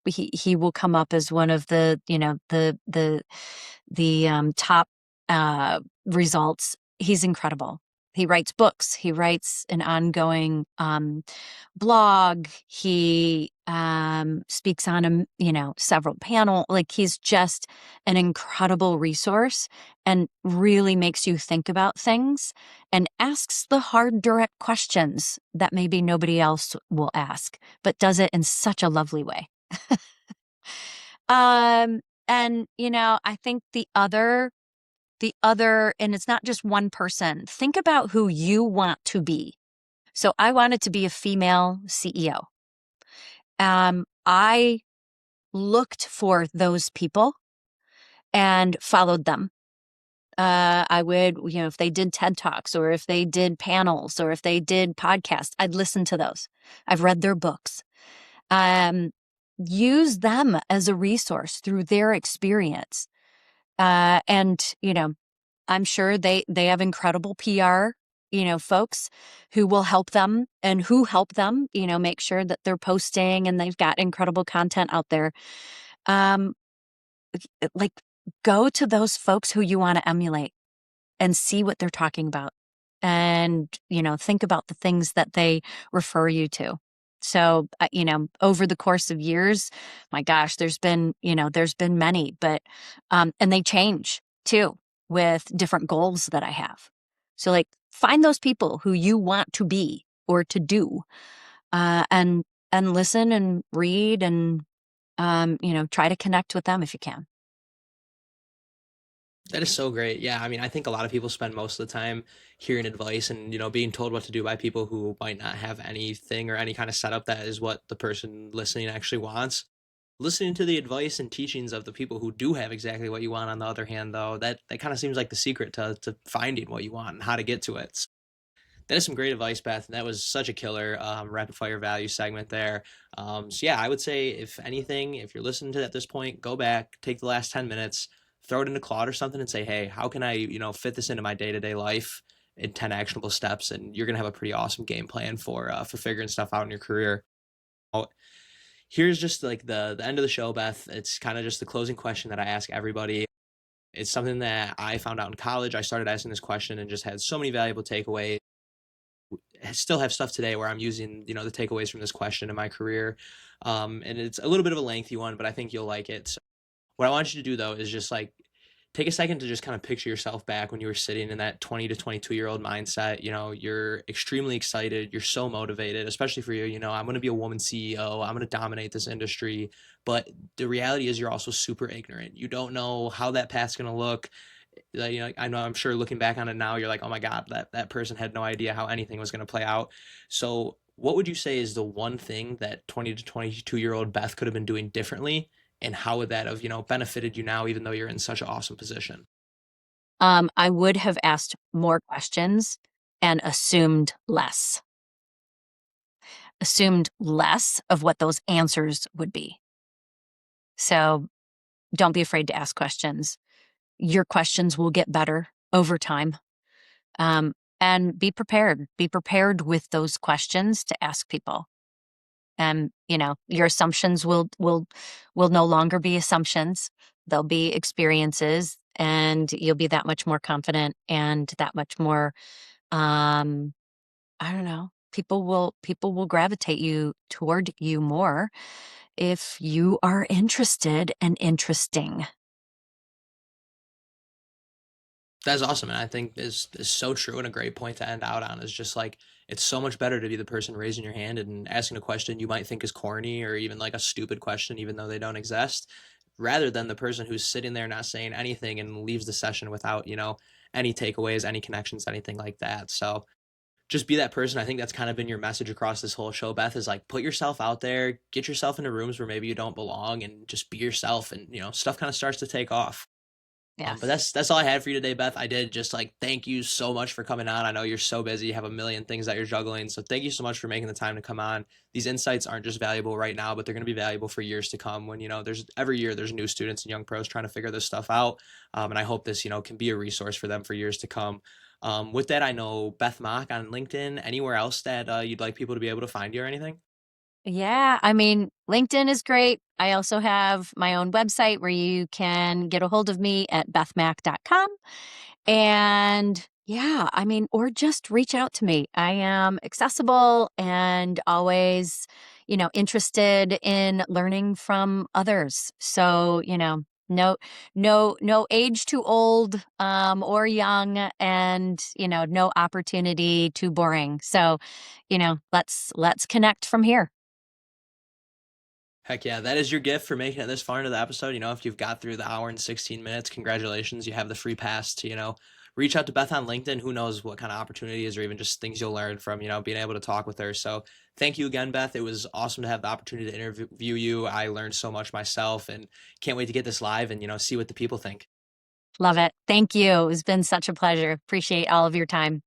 he will come up as one of the, the top results. He's incredible. He writes books. He writes an ongoing blog. He speaks on several panel. Like he's just an incredible resource and really makes you think about things and asks the hard, direct questions that maybe nobody else will ask, but does it in such a lovely way. And I think and it's not just one person. Think about who you want to be. So I wanted to be a female CEO. I looked for those people and followed them. I would, if they did TED Talks or if they did panels or if they did podcasts, I'd listen to those. I've read their books. Use them as a resource through their experience. And I'm sure they have incredible PR, folks who will help them and who help them, make sure that they're posting and they've got incredible content out there. Um, like go to those folks who you want to emulate and see what they're talking about and, think about the things that they refer you to. So, over the course of years, my gosh, there's been many, but, and they change too with different goals that I have. So like find those people who you want to be or to do, and listen and read and, try to connect with them if you can. That is so great. Yeah, I mean, I think a lot of people spend most of the time hearing advice and, being told what to do by people who might not have anything or any kind of setup that is what the person listening actually wants. Listening to the advice and teachings of the people who do have exactly what you want, on the other hand, though, that kind of seems like the secret to finding what you want and how to get to it. That is some great advice, Beth. And that was such a killer rapid fire value segment there. So yeah, I would say if anything, if you're listening to it at this point, go back, take the last 10 minutes, throw it into Claude or something and say, hey, how can I, fit this into my day-to-day life in 10 actionable steps? And you're going to have a pretty awesome game plan for figuring stuff out in your career. Oh, here's just like the end of the show, Beth. It's kind of just the closing question that I ask everybody. It's something that I found out in college. I started asking this question and just had so many valuable takeaways. I still have stuff today where I'm using, the takeaways from this question in my career. And it's a little bit of a lengthy one, but I think you'll like it. So what I want you to do though is just like take a second to just kind of picture yourself back when you were sitting in that 20 to 22-year-old mindset. You're extremely excited, you're so motivated, especially for you. I'm going to be a woman CEO, I'm going to dominate this industry. But the reality is you're also super ignorant. You don't know how that path's going to look. I know, I'm sure looking back on it now, you're like, oh my God, that person had no idea how anything was going to play out. So what would you say is the one thing that 20 to 22-year-old Beth could have been doing differently? And how would that have, benefited you now, even though you're in such an awesome position? I would have asked more questions and assumed less of what those answers would be. So don't be afraid to ask questions. Your questions will get better over time. And be prepared. Be prepared with those questions to ask people. And your assumptions will no longer be assumptions. They'll be experiences, and you'll be that much more confident and that much more. I don't know. People will gravitate you toward you more if you are interested and interesting. That's awesome. And I think this is so true, and a great point to end out on is just like, it's so much better to be the person raising your hand and asking a question you might think is corny or even like a stupid question, even though they don't exist, rather than the person who's sitting there not saying anything and leaves the session without, any takeaways, any connections, anything like that. So just be that person. I think that's kind of been your message across this whole show, Beth, is like put yourself out there, get yourself into rooms where maybe you don't belong, and just be yourself, and stuff kind of starts to take off. But Yes. that's all I had for you today, Beth. I did just like thank you so much for coming on. I know you're so busy, you have a million things that you're juggling. So thank you so much for making the time to come on. These insights aren't just valuable right now, but they're going to be valuable for years to come when, there's every year there's new students and young pros trying to figure this stuff out. And I hope this, can be a resource for them for years to come. With that, I know Beth Mach on LinkedIn. Anywhere else that you'd like people to be able to find you or anything? Yeah, I mean, LinkedIn is great. I also have my own website where you can get a hold of me at bethmach.com. And yeah, I mean, or just reach out to me. I am accessible and always, interested in learning from others. So, no age too old, or young, and, no opportunity too boring. So, let's connect from here. Heck yeah, that is your gift for making it this far into the episode. If you've got through the hour and 16 minutes, congratulations. You have the free pass to, reach out to Beth on LinkedIn. Who knows what kind of opportunities or even just things you'll learn from, being able to talk with her. So thank you again, Beth. It was awesome to have the opportunity to interview you. I learned so much myself and can't wait to get this live and, see what the people think. Love it. Thank you. It's been such a pleasure. Appreciate all of your time.